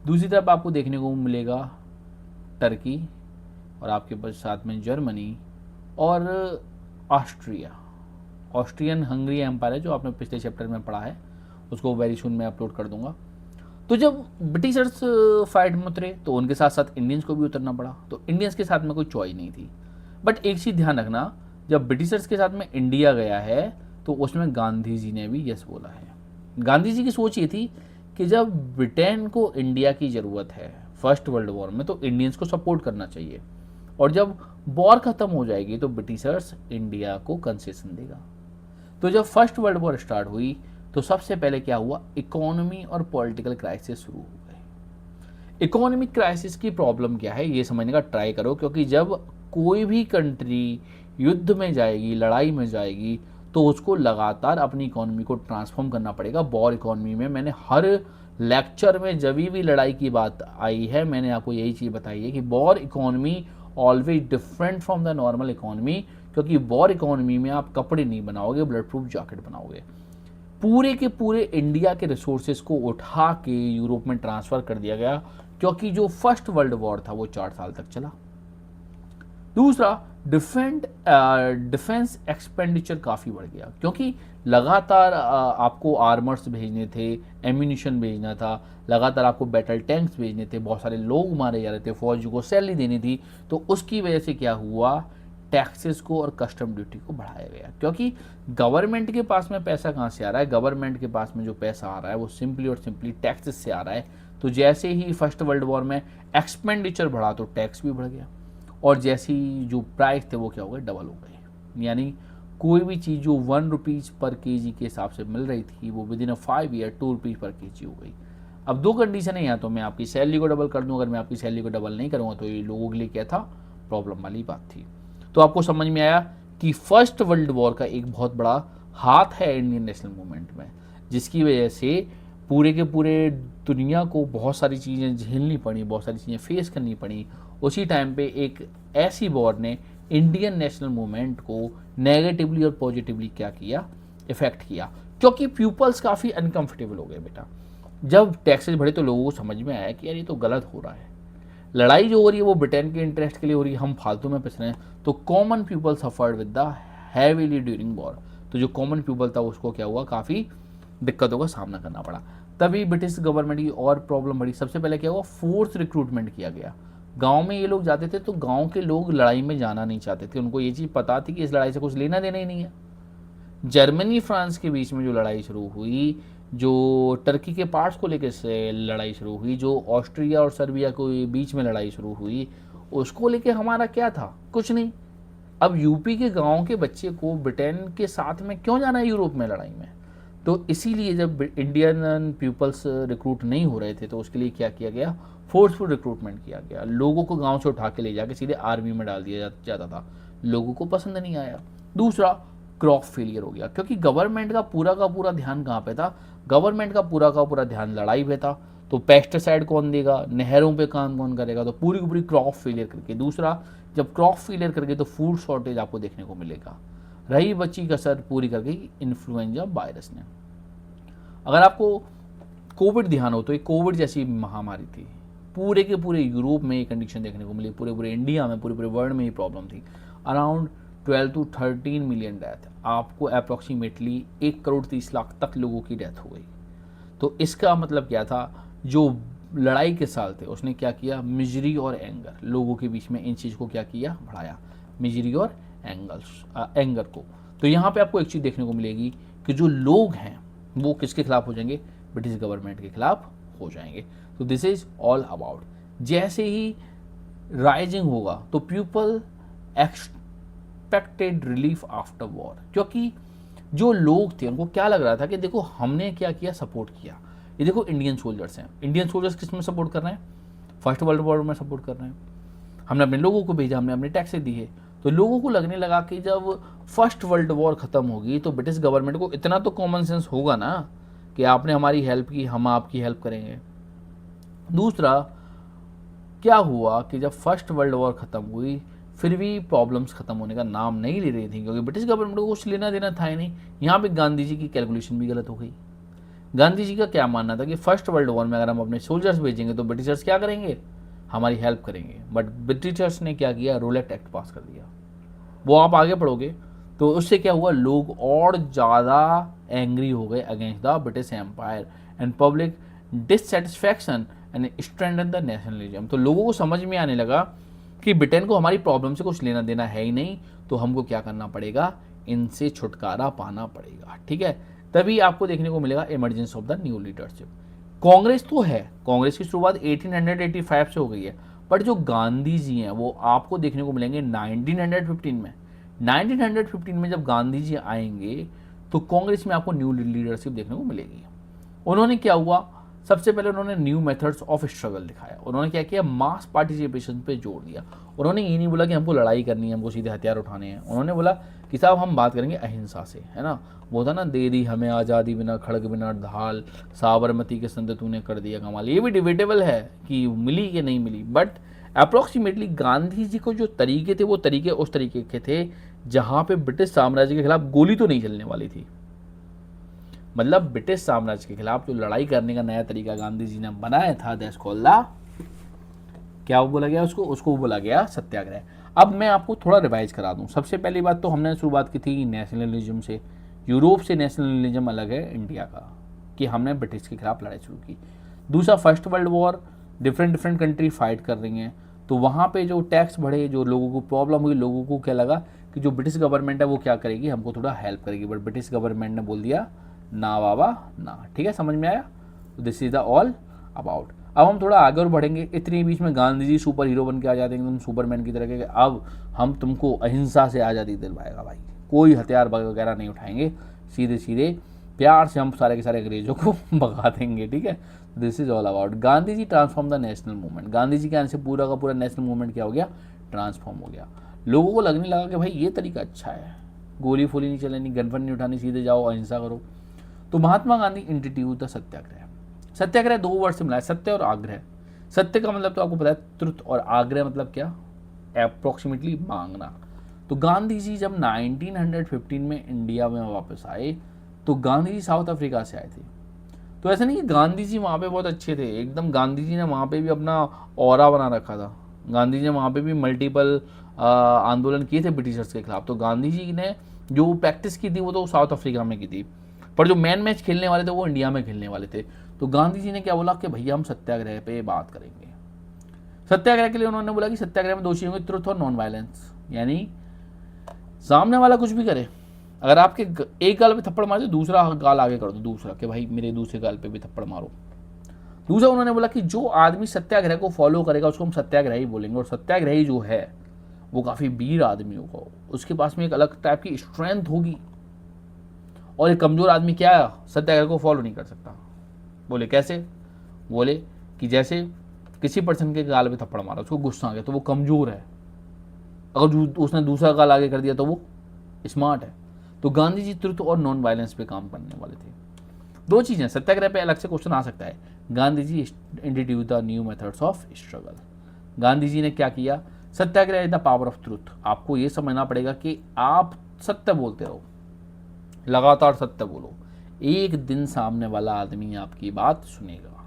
दूसरी तरफ आपको देखने को मिलेगा टर्की, और आपके पास साथ में जर्मनी और ऑस्ट्रिया। ऑस्ट्रियन हंगरी एम्पायर है जो आपने पिछले चैप्टर में पढ़ा है, उसको वेरी सुन मैं अपलोड कर दूंगा। तो जब ब्रिटिशर्स फाइट में उतरे तो उनके साथ साथ इंडियंस को भी उतरना पड़ा, तो इंडियंस के साथ में कोई चॉइस नहीं थी। बट एक चीज़ ध्यान रखना, जब ब्रिटिशर्स के साथ में इंडिया गया है तो उसमें गांधी जी ने भी यस बोला है। गांधी जी की सोच ये थी कि जब ब्रिटेन को इंडिया की ज़रूरत है फर्स्ट वर्ल्ड वॉर में तो इंडियंस को सपोर्ट करना चाहिए, और जब वॉर ख़त्म हो जाएगी तो ब्रिटिशर्स इंडिया को कंसेशन देगा। तो जब फर्स्ट वर्ल्ड वॉर स्टार्ट हुई तो सबसे पहले क्या हुआ, इकोनॉमी और पॉलिटिकल क्राइसिस शुरू हो गए। इकोनॉमिक क्राइसिस की प्रॉब्लम क्या है ये समझने का ट्राई करो, क्योंकि जब कोई भी कंट्री युद्ध में जाएगी, लड़ाई में जाएगी, तो उसको लगातार अपनी इकोनॉमी को ट्रांसफॉर्म करना पड़ेगा। वॉर इकोनॉमी में मैंने हर लेक्चर में जब भी लड़ाई की बात आई है मैंने आपको यही चीज़ बताई है कि war economy always different from the normal economy, क्योंकि वॉर इकोनॉमी में आप कपड़े नहीं बनाओगे, ब्लड प्रूफ जैकेट बनाओगे। पूरे के पूरे इंडिया के रिसोर्सेज को उठा के यूरोप में ट्रांसफ़र कर दिया गया, क्योंकि जो फर्स्ट वर्ल्ड वॉर था वो 4 साल तक चला। दूसरा, डिफेंस एक्सपेंडिचर काफ़ी बढ़ गया, क्योंकि लगातार आपको आर्मर्स भेजने थे, एम्यूनिशन भेजना था, लगातार आपको बैटल टैंक्स भेजने थे, बहुत सारे लोग मारे जा रहे थे, फौज को सैलरी देनी थी। तो उसकी वजह से क्या हुआ, टैक्सेस को और कस्टम ड्यूटी को बढ़ाया गया, क्योंकि गवर्नमेंट के पास में पैसा कहाँ से आ रहा है, गवर्नमेंट के पास में जो पैसा आ रहा है वो सिंपली और सिंपली टैक्सेस से आ रहा है। तो जैसे ही फर्स्ट वर्ल्ड वॉर में एक्सपेंडिचर बढ़ा तो टैक्स भी बढ़ गया, और जैसी जो प्राइस थे वो क्या हो गए, डबल हो गए। यानी कोई भी चीज़ जो 1 रुपीज़ पर केजी के हिसाब से मिल रही थी वो with in a 5 year 2 rupees पर केजी हो गई। अब दो कंडीशन है, या तो मैं आपकी सैलरी को डबल कर दूं, अगर मैं आपकी सैलरी को डबल नहीं करूँगा तो ये लोगों के लिए क्या था, प्रॉब्लम वाली बात थी। तो आपको समझ में आया कि फर्स्ट वर्ल्ड वॉर का एक बहुत बड़ा हाथ है इंडियन नेशनल मूवमेंट में, जिसकी वजह से पूरे के पूरे दुनिया को बहुत सारी चीज़ें झेलनी पड़ी, बहुत सारी चीज़ें फेस करनी पड़ी। उसी टाइम पे एक ऐसी वॉर ने इंडियन नेशनल मूवमेंट को नेगेटिवली और पॉजिटिवली क्या किया, इफेक्ट किया, क्योंकि पीपल्स काफ़ी अनकंफर्टेबल हो गए। बेटा जब टैक्सेस बढ़े तो लोगों को समझ में आया कि यार ये तो गलत हो रहा है, लड़ाई जो हो रही है वो ब्रिटेन के इंटरेस्ट के लिए हो रही है, हम फालतू में पिस रहे हैं। तो common people suffered with the heavily during war. तो जो कॉमन पीपल था उसको क्या हुआ, काफ़ी दिक्कतों का सामना करना पड़ा। तभी ब्रिटिश गवर्नमेंट की और प्रॉब्लम बढ़ी। सबसे पहले क्या हुआ, फोर्स रिक्रूटमेंट किया गया। गांव में ये लोग जाते थे तो गांव के लोग लड़ाई में जाना नहीं चाहते थे, उनको ये चीज़ पता थी कि इस लड़ाई से कुछ लेना देना ही नहीं है। जर्मनी फ्रांस के बीच में जो लड़ाई शुरू हुई, जो टर्की के पार्ट्स को लेकर से लड़ाई शुरू हुई, जो ऑस्ट्रिया और सर्बिया के बीच में लड़ाई शुरू हुई, उसको लेके हमारा क्या था, कुछ नहीं। अब यूपी के गांव के बच्चे को ब्रिटेन के साथ में क्यों जाना है यूरोप में लड़ाई में। तो इसीलिए जब इंडियन पीपल्स रिक्रूट नहीं हो रहे थे तो उसके लिए क्या किया गया, फोर्सफुल रिक्रूटमेंट किया गया। लोगों को गांव से उठा के ले जाके सीधे आर्मी में डाल दिया जाता था, लोगों को पसंद नहीं आया। दूसरा, क्रॉप फेलियर हो गया, क्योंकि गवर्नमेंट का पूरा ध्यान कहाँ पे था, गवर्नमेंट का पूरा ध्यान लड़ाई पे था। तो पेस्टिसाइड कौन देगा, नहरों पे काम कौन करेगा, तो पूरी की पूरी क्रॉप फेलियर करके। दूसरा, जब क्रॉप फेलियर करके तो फूड शॉर्टेज आपको देखने को मिलेगा। रही बच्ची कसर पूरी कर गई इन्फ्लुएंजा वायरस ने। अगर आपको कोविड ध्यान हो तो एक कोविड जैसी महामारी थी, पूरे के पूरे यूरोप में ये कंडीशन देखने को मिली, पूरे पूरे इंडिया में, पूरे पूरे वर्ल्ड में ये प्रॉब्लम थी। अराउंड 12 to 13 मिलियन डेथ, आपको अप्रॉक्सीमेटली 1,30,00,000 तक लोगों की डेथ हो गई। तो इसका मतलब क्या था, जो लड़ाई के साल थे उसने क्या किया, मिजरी और एंगर, लोगों के बीच में इन चीज़ को क्या किया, बढ़ाया, मिजरी और एंगर को। तो यहाँ पे आपको एक चीज़ देखने को मिलेगी कि जो लोग हैं वो किसके खिलाफ हो जाएंगे, ब्रिटिश गवर्नमेंट के खिलाफ हो जाएंगे। तो दिस इज ऑल अबाउट, जैसे ही राइजिंग होगा तो people expected relief after war, क्योंकि जो लोग थे उनको क्या लग रहा था कि देखो हमने क्या किया, सपोर्ट किया। ये देखो इंडियन सोल्जर्स हैं, इंडियन सोल्जर्स किस में सपोर्ट कर रहे हैं, फर्स्ट वर्ल्ड वॉर में सपोर्ट कर रहे हैं। हमने अपने लोगों को भेजा, हमने अपने टैक्सेस दी है। तो लोगों को लगने लगा कि जब फर्स्ट वर्ल्ड वॉर ख़त्म होगी तो ब्रिटिश गवर्नमेंट को इतना तो कॉमन सेंस होगा ना कि आपने हमारी हेल्प की, हम आपकी हेल्प करेंगे। दूसरा, क्या हुआ कि जब फर्स्ट वर्ल्ड वॉर ख़त्म हुई फिर भी प्रॉब्लम्स ख़त्म होने का नाम नहीं ले रही थी, क्योंकि ब्रिटिश गवर्नमेंट को कुछ लेना देना था ही नहीं। यहाँ पे गांधी जी की कैलकुलेशन भी गलत हो गई। गांधी जी का क्या मानना था कि फर्स्ट वर्ल्ड वॉर में अगर हम अपने सोल्जर्स भेजेंगे तो ब्रिटिशर्स क्या करेंगे, हमारी हेल्प करेंगे। बट ब्रिटिशर्स ने क्या किया, रूलेट एक्ट पास कर दिया। वो आप आगे पढ़ोगे तो उससे क्या हुआ, लोग और ज़्यादा एंग्री हो गए against the British empire and public dissatisfaction and strengthen the nationalism. तो लोगों को समझ में आने लगा कि ब्रिटेन को हमारी प्रॉब्लम से कुछ लेना देना है ही नहीं, तो हमको क्या करना पड़ेगा, इनसे छुटकारा पाना पड़ेगा। ठीक है, तभी आपको देखने को मिलेगा emergence of the new leadership. Congress तो है, कांग्रेस की शुरुआत 1885 से हो गई है, बट जो गांधी जी हैं वो आपको देखने को मिलेंगे 1915 में। 1915 में जब गांधी जी आएंगे तो कांग्रेस में आपको न्यू लीडरशिप देखने को मिलेगी। उन्होंने क्या हुआ, सबसे पहले उन्होंने न्यू मेथड्स ऑफ स्ट्रगल दिखाया। उन्होंने क्या किया, मास पार्टिसिपेशन पे जोर दिया। उन्होंने ये नहीं बोला कि हमको लड़ाई करनी है, हमको सीधे हथियार उठाने हैं। उन्होंने बोला कि साहब हम बात करेंगे अहिंसा से, है ना। वो था ना, दे दी हमें आज़ादी बिना खड़ग बिना ढाल, साबरमती के संत तूने कर दिया कमाल। ये भी डिबेटेबल है कि मिली कि नहीं मिली, बट अप्रॉक्सीमेटली गांधी जी को जो तरीके थे वो तरीके उस तरीके के थे जहाँ पे ब्रिटिश साम्राज्य के खिलाफ गोली तो नहीं चलने वाली थी। मतलब ब्रिटिश साम्राज्य के खिलाफ जो लड़ाई करने का नया तरीका गांधी जी ने बनाया था, दैट्स कॉल्ड द, क्या वो बोला गया उसको बोला गया सत्याग्रह। अब मैं आपको थोड़ा रिवाइज करा दूं। सबसे पहली बात तो हमने शुरुआत की थी नेशनलिज्म से। यूरोप से नेशनलिज्म अलग है इंडिया का, कि हमने ब्रिटिश के खिलाफ लड़ाई शुरू की। दूसरा, first world war, different country fight कर रही हैं, तो वहाँ पे जो टैक्स बढ़े, जो लोगों को प्रॉब्लम हुई, लोगों को क्या लगा कि जो ब्रिटिश गवर्नमेंट है वो क्या करेगी, हमको थोड़ा हेल्प करेगी। बट ब्रिटिश गवर्नमेंट ने बोल दिया ना बाबा ना। ठीक है, समझ में आया। This is the all about. अब हम थोड़ा आगे और बढ़ेंगे। इतने बीच में गांधी जी सुपर हीरो बन के आ जाते हैं एकदम सुपरमैन की तरह के, अब हम तुमको अहिंसा से आज़ादी दिलवाएगा भाई, कोई हथियार वगैरह नहीं उठाएंगे, सीधे सीधे प्यार से हम सारे के सारे अंग्रेजों को भगा देंगे। ठीक है, this is all about Gandhi ji transform the national movement. Gandhi ji के आने से पूरा का पूरा नेशनल मूवमेंट क्या हो गया, ट्रांसफॉर्म हो गया। लोगों को लगने लगा कि भाई ये तरीका अच्छा है, गोली फोली नहीं चलानी, गनफन नहीं उठानी, सीधे जाओ अहिंसा करो। तो महात्मा गांधी इंट्रोड्यूस द सत्याग्रह। सत्याग्रह दो वर्ड से मिला है, सत्य और आग्रह। सत्य का मतलब तो आपको पता है ट्रुथ, और आग्रह मतलब क्या, अप्रोक्सीमेटली मांगना। तो गांधी जी जब 1915 में इंडिया में वापस आए, तो गांधी जी साउथ अफ्रीका से आए थे। तो ऐसा नहीं कि गांधी जी वहाँ पे बहुत अच्छे थे, एकदम गांधी जी ने वहाँ पे भी अपना ऑरा बना रखा था। गांधी जी ने वहाँ पे भी मल्टीपल आंदोलन किए थे ब्रिटिशर्स के खिलाफ। तो गांधी जी ने जो प्रैक्टिस की थी वो तो साउथ अफ्रीका में की थी, पर जो मैन मैच खेलने वाले थे वो इंडिया में खेलने वाले थे। तो गांधी जी ने क्या बोला कि भैया हम सत्याग्रह पे बात करेंगे। सत्याग्रह के लिए उन्होंने बोला कि सत्याग्रह में दोषी होंगे ट्रुथ और नॉन वायलेंस, यानी सामने वाला कुछ भी करे, अगर आपके एक गाल पे थप्पड़ मारे तो दूसरा गाल आगे कर दो, दूसरा कि भाई मेरे दूसरे गाल पे भी थप्पड़ मारो। दूसरा उन्होंने बोला कि जो आदमी सत्याग्रह को फॉलो करेगा उसको हम सत्याग्रही बोलेंगे, और सत्याग्रही जो है वो काफ़ी वीर आदमी होगा, उसके पास में एक अलग टाइप की स्ट्रेंथ होगी, और एक कमज़ोर आदमी क्या सत्याग्रह को फॉलो नहीं कर सकता। बोले कैसे, बोले कि जैसे किसी पर्सन के गाल पे थप्पड़ मारा, उसको गुस्सा आ गया तो वो कमज़ोर है, अगर उसने दूसरा गाल आगे कर दिया तो वो स्मार्ट है। तो गांधी जी ट्रुथ और नॉन वायलेंस पे काम करने वाले थे। दो चीज़ें, सत्याग्रह पे अलग से क्वेश्चन आ सकता है। Gandhi ji introduce the new methods of struggle. Gandhi ji ने क्या किया, satyagraha is the power of truth. आपको ये समझना पड़ेगा कि आप सत्य बोलते रहो, लगातार सत्य बोलो, एक दिन सामने वाला आदमी आपकी बात सुनेगा।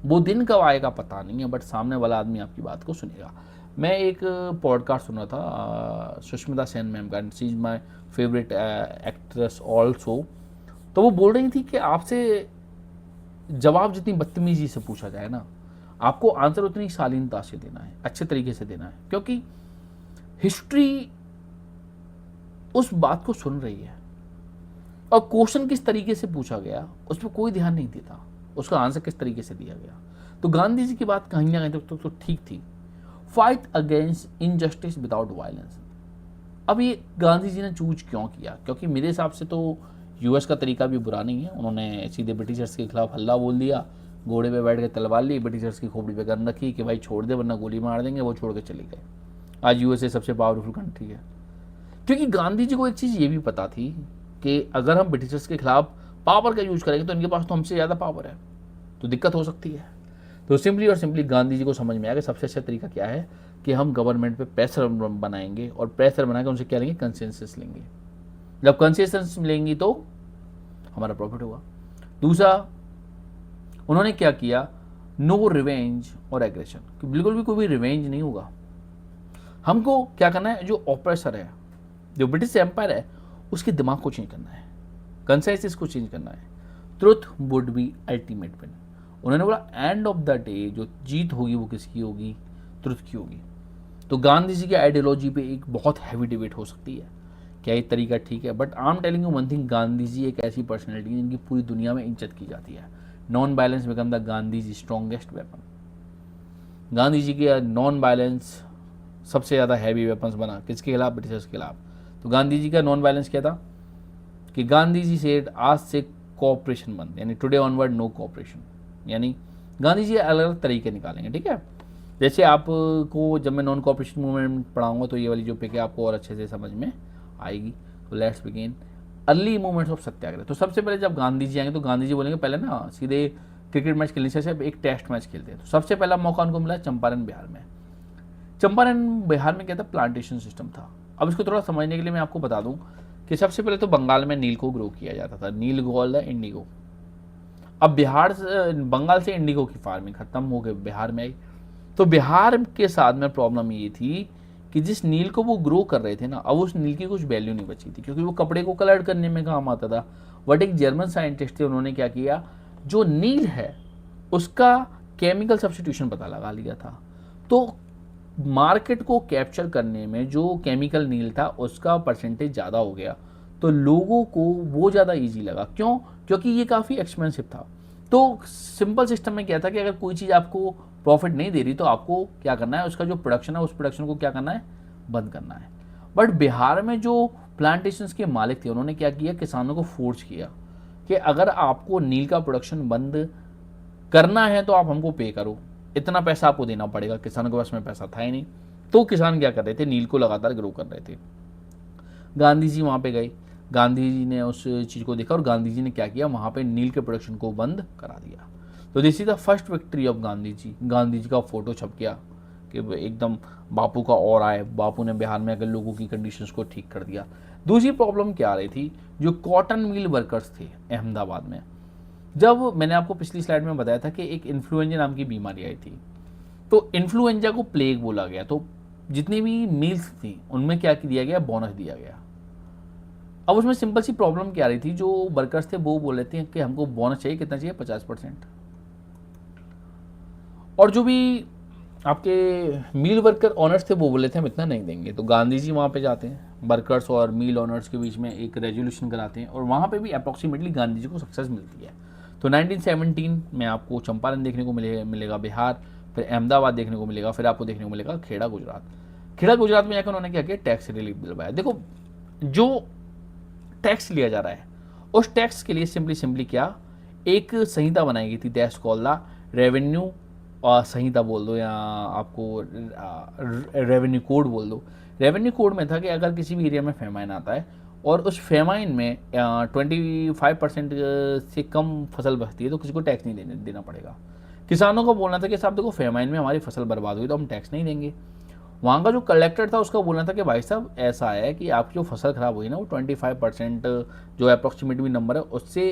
वो दिन कब आएगा पता नहीं है, बट सामने वाला आदमी आपकी बात को सुनेगा। मैं एक पॉडकास्ट सुना था सुष्मिता सेन मैम का, she is my favourite actress also. तो वो बोल रही थी कि आपसे जवाब जितनी बदतमीजी से पूछा जाए ना, आपको आंसर उतनी शालीनता से देना है, अच्छे तरीके से देना है, क्योंकि हिस्ट्री उस बात को सुन रही है, और क्वेश्चन किस तरीके से पूछा गया उस पर कोई ध्यान नहीं देता, उसका आंसर किस तरीके से दिया गया। तो गांधी जी की बात कहीं ना कहीं तो ठीक थी, fight against injustice without violence. अब ये गांधी जी ने चूज क्यों किया, क्योंकि मेरे हिसाब से तो यूएस का तरीका भी बुरा नहीं है। उन्होंने सीधे ब्रिटिशर्स के खिलाफ हल्ला बोल दिया, घोड़े पे बैठ के तलवार ली, ब्रिटिशर्स की खोपड़ी पे गन रखी कि भाई छोड़ दे वरना गोली मार देंगे, वो छोड़ के चले गए। आज यूएसए सबसे पावरफुल कंट्री है, क्योंकि गांधी जी को एक चीज़ ये भी पता थी कि अगर हम ब्रिटिशर्स के खिलाफ पावर का यूज करेंगे तो इनके पास तो हमसे ज़्यादा पावर है, तो दिक्कत हो सकती है। तो सिंपली और सिंपली गांधी जी को समझ में आया कि सबसे अच्छा तरीका क्या है कि हम गवर्नमेंट पे प्रेशर बनाएंगे, और प्रेशर बना के उनसे क्या लेंगे, कंसेंसस लेंगे। जब कंसेंसस लेंगी तो हमारा प्रॉफिट होगा। दूसरा उन्होंने क्या किया, नो रिवेंज और एग्रेशन, कि बिल्कुल भी कोई भी रिवेंज नहीं होगा। हमको क्या करना है, जो ऑपरेसर है, जो ब्रिटिश एम्पायर है, उसके दिमाग को चेंज करना है, कंसेंसस को चेंज करना है। Truth would be ultimate win. उन्होंने बोला एंड ऑफ द डे जो जीत होगी वो किसकी होगी, ट्रुथ की होगी। तो गांधी जी की आइडियोलॉजी पे एक बहुत हैवी डिबेट हो सकती है, क्या ये तरीका ठीक है, but I am telling you one thing, Gandhi ji एक ऐसी पर्सनैलिटी है जिनकी पूरी दुनिया में इज्जत की जाती है। Non violence become the Gandhi ji strongest weapon. Gandhi ji की नॉन वायलेंस सबसे ज़्यादा हैवी वेपन्स बना, किसके खिलाफ, ब्रिटिशर्स के खिलाफ। तो गांधी जी का नॉन वायलेंस क्या था कि गांधी जी से आज से कोऑपरेशन बंद, यानी टुडे ऑनवर्ड नो कोऑपरेशन। यानी गांधी जी अलग अलग तरीके निकालेंगे, ठीक है। जैसे आपको जब मैं नॉन कॉपरेशन मूवमेंट पढ़ाऊंगा तो ये वाली जो पिक है आपको और अच्छे से समझ में आएगी। तो let's begin early movements of satyagraha. तो सबसे पहले जब गांधी जी आएंगे तो गांधी जी बोलेंगे पहले ना सीधे क्रिकेट मैच खेलने से एक टेस्ट मैच खेलते हैं। तो सबसे पहला मौका उनको मिला चंपारण बिहार में। चंपारण बिहार में क्या था, प्लांटेशन सिस्टम था। अब इसको थोड़ा समझने के लिए मैं आपको बता दूं कि सबसे पहले तो बंगाल में नील को ग्रो किया जाता था, नील गोल्ड इंडिगो। अब बिहार से, बंगाल से इंडिगो की फार्मिंग खत्म हो गई, बिहार में आई। तो बिहार के साथ में प्रॉब्लम ये थी कि जिस नील को वो ग्रो कर रहे थे ना, अब उस नील की कुछ वैल्यू नहीं बची थी, क्योंकि वो कपड़े को कलर करने में काम आता था। बट एक जर्मन साइंटिस्ट थे, उन्होंने क्या किया, जो नील है उसका केमिकल सब्स्टिट्यूशन पता लगा लिया था। तो मार्केट को कैप्चर करने में जो केमिकल नील था उसका परसेंटेज ज़्यादा हो गया, तो लोगों को वो ज़्यादा इजी लगा। क्यों? क्योंकि ये काफ़ी एक्सपेंसिव था। तो सिंपल सिस्टम में क्या था कि अगर कोई चीज़ आपको प्रॉफिट नहीं दे रही तो आपको क्या करना है, उसका जो प्रोडक्शन है उस प्रोडक्शन को क्या करना है, बंद करना है। बट बिहार में जो प्लांटेशंस के मालिक थे उन्होंने क्या किया, किसानों को फोर्स किया कि अगर आपको नील का प्रोडक्शन बंद करना है तो आप हमको पे करो, इतना पैसा आपको देना पड़ेगा। किसानों के पास में पैसा था ही नहीं, तो किसान क्या कर रहे थे, नील को लगातार ग्रो कर रहे थे। गांधी जी वहाँ पे गए, गांधी जी ने उस चीज़ को देखा और गांधी जी ने क्या किया, वहाँ पे नील के प्रोडक्शन को बंद करा दिया। तो this is the first victory of Gandhi ji. Gandhi ji का फोटो छप गया कि एकदम बापू का और आए, बापू ने बिहार में अगर लोगों की कंडीशंस को ठीक कर दिया। दूसरी प्रॉब्लम क्या आ रही थी, जो कॉटन मिल वर्कर्स थे अहमदाबाद में। जब मैंने आपको पिछली स्लाइड में बताया था कि एक इन्फ्लुएंजा नाम की बीमारी आई थी, तो इन्फ्लुएंजा को प्लेग बोला गया। तो जितनी भी मील्स थी उनमें क्या दिया गया, बोनस दिया गया। अब उसमें सिंपल सी प्रॉब्लम क्या आ रही थी, जो वर्कर्स थे वो बोल रहे थे कि हमको बोनस चाहिए, कितना चाहिए, 50%। और जो भी आपके मील वर्कर ऑनर्स थे वो बोले थे हम इतना नहीं देंगे। तो गांधी जी वहाँ पे जाते हैं, वर्कर्स और मील ऑनर्स के बीच में एक रेजोल्यूशन कराते हैं और वहाँ पे भी अप्रॉक्सीमेटली गांधी जी को सक्सेस मिलती है। तो 1917 में आपको चंपारण देखने को मिलेगा बिहार, फिर अहमदाबाद देखने को मिलेगा, फिर आपको देखने को मिलेगा खेड़ा गुजरात। खेड़ा गुजरात में जाकर उन्होंने क्या किया, टैक्स रिलीफ दिलवाया। देखो जो टैक्स लिया जा रहा है उस टैक्स के लिए सिंपली क्या एक संहिता बनाई गई थी, दैट्स कॉल्ड द रेवेन्यू संहिता बोल दो या आपको रेवेन्यू कोड बोल दो। रेवेन्यू कोड में था कि अगर किसी भी एरिया में फेमाइन आता है और उस फेमाइन में 25% से कम फसल बचती है तो किसी को टैक्स नहीं देना पड़ेगा। किसानों को बोलना था कि साहब देखो फेमाइन में हमारी फसल बर्बाद हुई तो हम टैक्स नहीं देंगे। वहाँ का जो कलेक्टर था उसका बोलना था कि भाई साहब ऐसा है कि आपकी जो फसल खराब हुई ना वो 25% जो अप्रॉक्सीमेट भी नंबर है उससे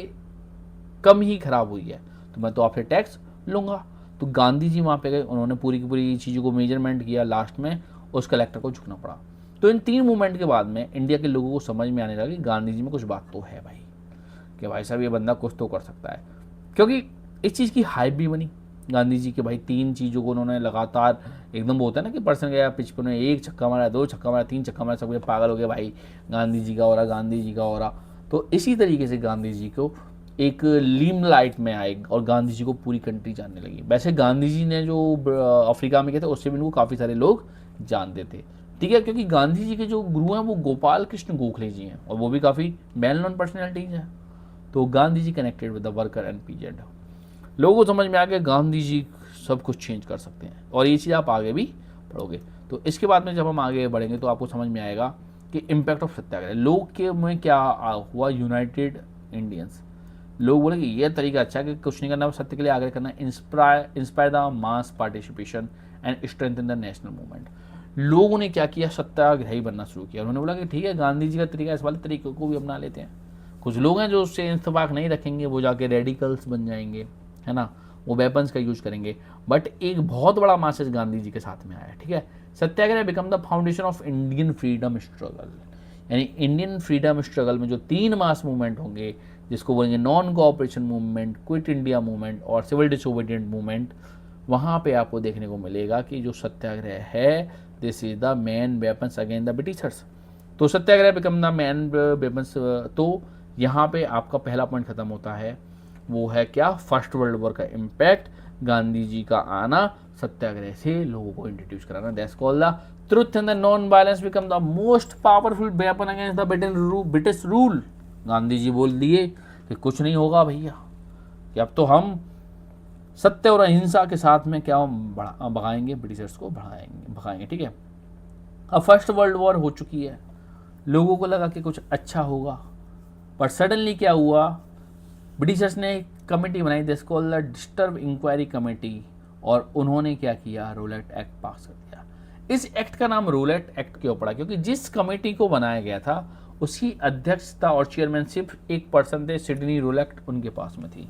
कम ही खराब हुई है, तो मैं तो आपसे टैक्स लूँगा। तो गांधी जी वहाँ पे गए, उन्होंने पूरी की पूरी चीज़ों को मेजरमेंट किया, लास्ट में उस कलेक्टर को झुकना पड़ा। तो इन 3 मूवमेंट के बाद में इंडिया के लोगों को समझ में आने लगा कि गांधी जी में कुछ बात तो है भाई, कि भाई साहब ये बंदा कुछ तो कर सकता है। क्योंकि इस चीज़ की हाइप भी बनी गांधी जी के, भाई 3 चीज़ों को उन्होंने लगातार एकदम होता है ना कि पर्सन गया पिच पर 1 छक्का मारा, 2 छक्का मारा, 3 छक्का मारा, सब ये पागल हो गया भाई गांधी जी का हो रहा, गांधी जी का हो रहा। तो इसी तरीके से गांधी जी को एक लीमलाइट में आए और गांधी जी को पूरी कंट्री जानने लगी। वैसे गांधी जी ने जो अफ्रीका में किया था उससे भी इनको काफ़ी सारे लोग जानते थे, ठीक है, क्योंकि गांधी जी के जो गुरु हैं वो गोपाल कृष्ण गोखले जी हैं और वो भी काफ़ी वेल नोन पर्सनैलिटीज हैं। तो Gandhi ji connected with the worker and peasant. लोगों को समझ में आ गया गांधी जी सब कुछ चेंज कर सकते हैं और ये चीज़ आप आगे भी पढ़ोगे। तो इसके बाद में जब हम आगे बढ़ेंगे तो आपको समझ में आएगा कि इम्पैक्ट ऑफ सत्याग्रह लोग के में क्या हुआ। यूनाइटेड इंडियंस लोग बोले कि ये तरीका अच्छा है कि कुछ नहीं करना, सत्य के लिए आग्रह करना, inspire the mass participation and strengthen the national movement. लोगों ने क्या किया, सत्याग्रही बनना शुरू किया। उन्होंने बोला कि ठीक है गांधी जी का तरीका, इस वाले तरीके को भी अपना लेते हैं। कुछ लोग हैं जो उससे इंतफाक नहीं रखेंगे, वो जाके रेडिकल्स बन जाएंगे, है ना, वो वेपन्स का यूज करेंगे। बट एक बहुत बड़ा मैसेज गांधी जी के साथ में आया, ठीक है। Satyagraha become the foundation of Indian freedom struggle, यानी इंडियन फ्रीडम स्ट्रगल में जो 3 मास मूवमेंट होंगे जिसको बोलेंगे non cooperation movement, quit India movement और सिविल डिसोबीडिएंट मूवमेंट, वहाँ पे आपको देखने को मिलेगा कि जो सत्याग्रह है this is the main weapons against the Britishers. तो सत्याग्रह बिकम द मेन वेपन्स। तो यहाँ पे आपका पहला पॉइंट खत्म होता है, वो है क्या, फर्स्ट वर्ल्ड वॉर का इम्पैक्ट, गांधी जी का आना, सत्याग्रह से लोगों को इंट्रोड्यूस कराना, that's called the truth and the non violence become the most powerful weapon against the British rule. Gandhi ji बोल दिए कि कुछ नहीं होगा भैया, कि अब तो हम सत्य और अहिंसा के साथ में क्या भगाएंगे, ब्रिटिशर्स को भगाएंगे। ठीक है, अब फर्स्ट वर्ल्ड वॉर हो चुकी है, लोगों को लगा कि कुछ अच्छा होगा, पर सडनली क्या हुआ, ब्रिटिशर्स ने एक कमेटी बनाई, this called the disturb inquiry committee, और उन्होंने क्या किया, रूलेट एक्ट पास कर दिया। इस एक्ट का नाम रूलेट एक्ट क्यों पड़ा, क्योंकि जिस कमेटी को बनाया गया था उसकी अध्यक्षता और चेयरमैनशिप एक पर्सन थे, सिडनी रूलेट उनके पास में थी।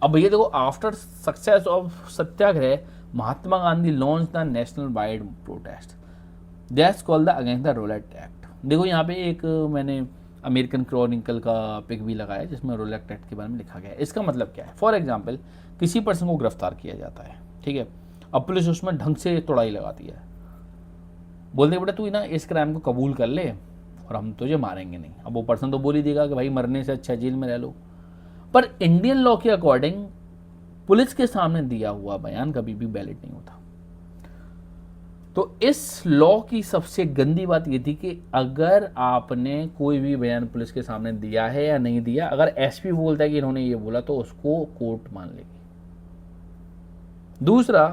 अब ये देखो, after success of Satyagraha Mahatma Gandhi launch the national wide protest, that's called the against the roulette act. देखो यहाँ पे एक मैंने अमेरिकन क्रॉनिकल का पिक भी लगाया जिसमें रूलेट एक्ट के बारे में लिखा गया है। इसका मतलब क्या है, फॉर एग्जाम्पल किसी पर्सन को गिरफ्तार किया जाता है, ठीक है, अब पुलिस उसमें ढंग से तोड़ाई लगाती है, बोलते बेटा तू ना इस क्राइम को कबूल कर ले और हम तुझे मारेंगे नहीं। अब वो पर्सन तो बोल ही देगा कि भाई मरने से अच्छा जेल में रह लो, पर इंडियन लॉ के अकॉर्डिंग पुलिस के सामने दिया हुआ बयान कभी भी वैलिड नहीं होता। तो इस लॉ की सबसे गंदी बात यह थी कि अगर आपने कोई भी बयान पुलिस के सामने दिया है या नहीं दिया, अगर एसपी बोलता है कि इन्होंने ये बोला तो उसको कोर्ट मान लेगी। दूसरा,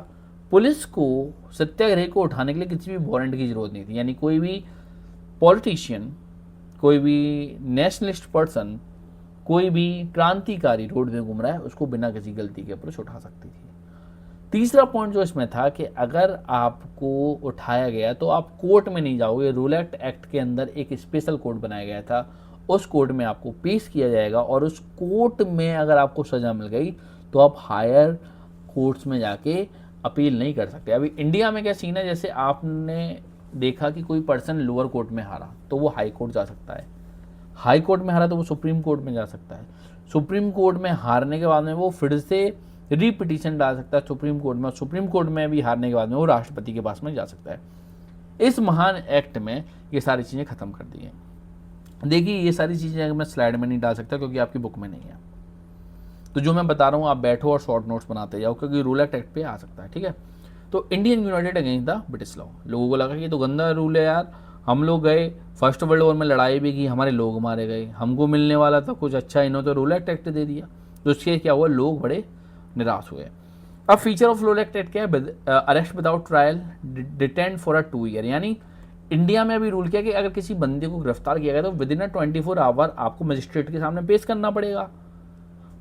पुलिस को सत्याग्रह को उठाने के लिए किसी भी वारंट की जरूरत नहीं थी, यानी कोई भी पॉलिटिशियन, कोई भी नेशनलिस्ट पर्सन, कोई भी क्रांतिकारी रोड में घूम रहा है उसको बिना किसी गलती के पुलिस उठा सकती थी। तीसरा पॉइंट जो इसमें था कि अगर आपको उठाया गया तो आप कोर्ट में नहीं जाओगे, रूलेट एक्ट के अंदर एक स्पेशल कोर्ट बनाया गया था, उस कोर्ट में आपको पेश किया जाएगा और उस कोर्ट में अगर आपको सजा मिल गई तो आप हायर कोर्ट्स में जाके अपील नहीं कर सकते। अभी इंडिया में क्या सीन है, जैसे आपने देखा कि कोई पर्सन लोअर कोर्ट में हारा तो वो हाई कोर्ट जा सकता है, हाई कोर्ट में हारा तो वो सुप्रीम कोर्ट में जा सकता है, सुप्रीम कोर्ट में हारने के बाद में वो फिर से रीपिटिशन डाल सकता है सुप्रीम कोर्ट में, और सुप्रीम कोर्ट में भी हारने के बाद में वो राष्ट्रपति के पास में जा सकता है। इस महान एक्ट में ये सारी चीज़ें खत्म कर दी हैं। देखिए ये सारी चीज़ें अगर मैं स्लाइड में नहीं डाल सकता क्योंकि आपकी बुक में नहीं है, तो जो मैं बता रहा हूँ आप बैठो और शॉर्ट नोट्स बनाते जाओ क्योंकि रूलेट एक्ट पे आ सकता है। ठीक है, तो Indian United against the British law, लोगों को लगा कि ये तो गंदा रूल है यार, हम लोग गए फर्स्ट वर्ल्ड वॉर में लड़ाई भी की, हमारे लोग मारे गए, हमको मिलने वाला था कुछ अच्छा, इन्होंने तो रूलेट एक्ट दे दिया। तो उसके क्या हुआ, लोग बड़े निराश हुए। अब फीचर ऑफ रूलेट एक्ट क्या है, arrest without trial, detained for a 2 year, यानी इंडिया में अभी रूल किया कि अगर किसी बंदे को गिरफ्तार किया गया तो विद इन 24 आवर आपको मजिस्ट्रेट के सामने पेश करना पड़ेगा।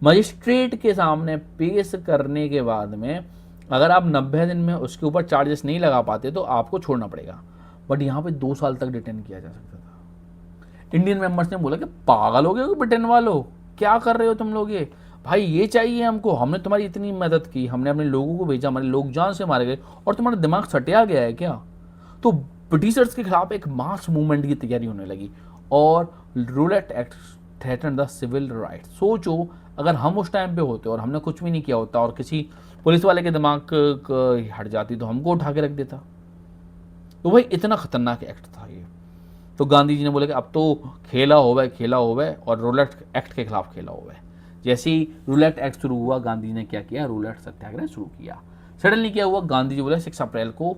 मजिस्ट्रेट के सामने पेश करने के बाद में अगर आप 90 दिन में उसके ऊपर चार्जेस नहीं लगा पाते तो आपको छोड़ना पड़ेगा। बट यहाँ पे 2 साल तक डिटेन किया जा सकता था। इंडियन मेंबर्स ने बोला कि पागल हो गए हो ब्रिटेन वालों, क्या कर रहे हो तुम लोग, ये भाई ये चाहिए हमको, हमने तुम्हारी इतनी मदद की, हमने अपने लोगों को भेजा, हमारे लोग जान से मारे गए और तुम्हारा दिमाग सटिया गया है क्या। तो ब्रिटिशर्स के खिलाफ एक मास मूवमेंट की तैयारी होने लगी और Rowlatt act threaten the civil right. सोचो अगर हम उस टाइम पे होते और हमने कुछ भी नहीं किया होता और किसी पुलिस वाले के दिमाग हट जाती तो हमको उठा के रख देता। तो भाई इतना खतरनाक एक्ट था ये। तो गांधी जी ने बोला कि अब तो खेला होवे और रूलेट एक्ट के खिलाफ खेला होवे। जैसे ही रूलेट एक्ट शुरू हुआ गांधी जी ने क्या किया, रूलेट सत्याग्रह शुरू किया। सडनली क्या हुआ, गांधी जी बोले 6 अप्रैल को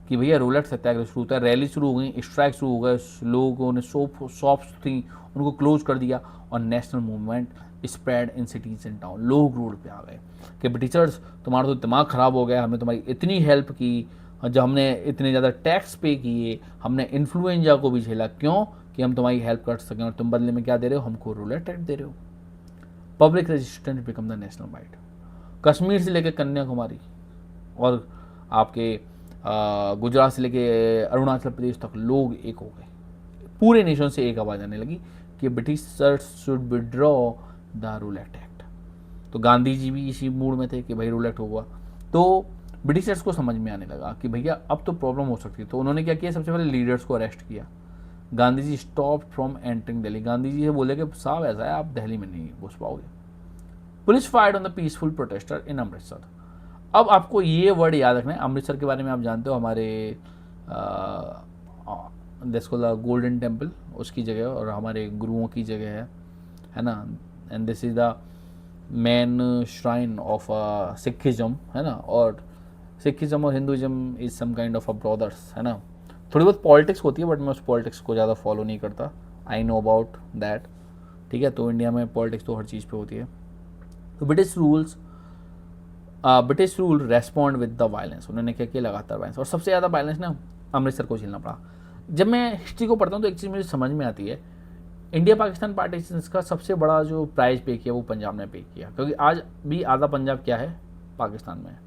कि भैया रूलेट सत्याग्रह शुरू होता है, रैली शुरू हो गई, स्ट्राइक शुरू हो गए, लोगों ने शॉप्स थी उनको क्लोज कर दिया और national movement spread in cities and town. लोग रोड पे आ गए कि ब्रिटिशर्स तुम्हारा तो दिमाग ख़राब हो गया, हमने तुम्हारी इतनी हेल्प की, जब हमने इतने ज़्यादा टैक्स पे किए, हमने इन्फ्लुएंजा को भी झेला, क्यों कि हम तुम्हारी हेल्प कर सकें, और तुम बदले में क्या दे रहे हो, हमको रूलेट एक्ट दे रहे हो। Public resistance become the national wide. Kashmir से लेकर कन्याकुमारी और आपके गुजरात से लेके अरुणाचल प्रदेश तक लोग एक हो गए, पूरे नेशन से एक आवाज़ आने लगी कि Britishers should withdraw the roulette act. तो गांधी जी भी इसी मूड में थे कि भाई रूलेट होगा। तो ब्रिटिशर्स को समझ में आने लगा कि भैया अब तो प्रॉब्लम हो सकती है। तो उन्होंने क्या किया, सबसे पहले लीडर्स को अरेस्ट किया। Gandhi ji stop from entering Delhi. Gandhi ji से बोले कि साहब ऐसा है आप दिल्ली में नहीं घुस पाओगे। Police fired on the peaceful protester in Amritsar. अब आपको ये वर्ड याद रखना है, अमृतसर के बारे में आप जानते हो, हमारे जिसको गोल्डन टेम्पल उसकी जगह और हमारे गुरुओं की जगह है ना, and this is the main shrine of Sikhism, है ना, और सिखिज्म और Hinduism is some kind of a brothers, है ना। थोड़ी बहुत पॉलिटिक्स होती है बट मैं उस पॉलिटिक्स को ज़्यादा फॉलो नहीं करता, आई नो अबाउट दैट। ठीक है, तो इंडिया में पॉलिटिक्स तो हर चीज़ पे होती है। तो British rules British rule respond with the violence, उन्होंने क्या किया, लगातार वायलेंस, और सबसे ज़्यादा वायलेंस ना अमृतसर को झेलना पड़ा। जब मैं हिस्ट्री को पढ़ता हूँ तो एक चीज़ मुझे समझ में आती है, इंडिया पाकिस्तान पार्टीशन का सबसे बड़ा जो प्राइस पे किया वो पंजाब ने पे किया, क्योंकि आज भी आधा पंजाब क्या है, पाकिस्तान में है।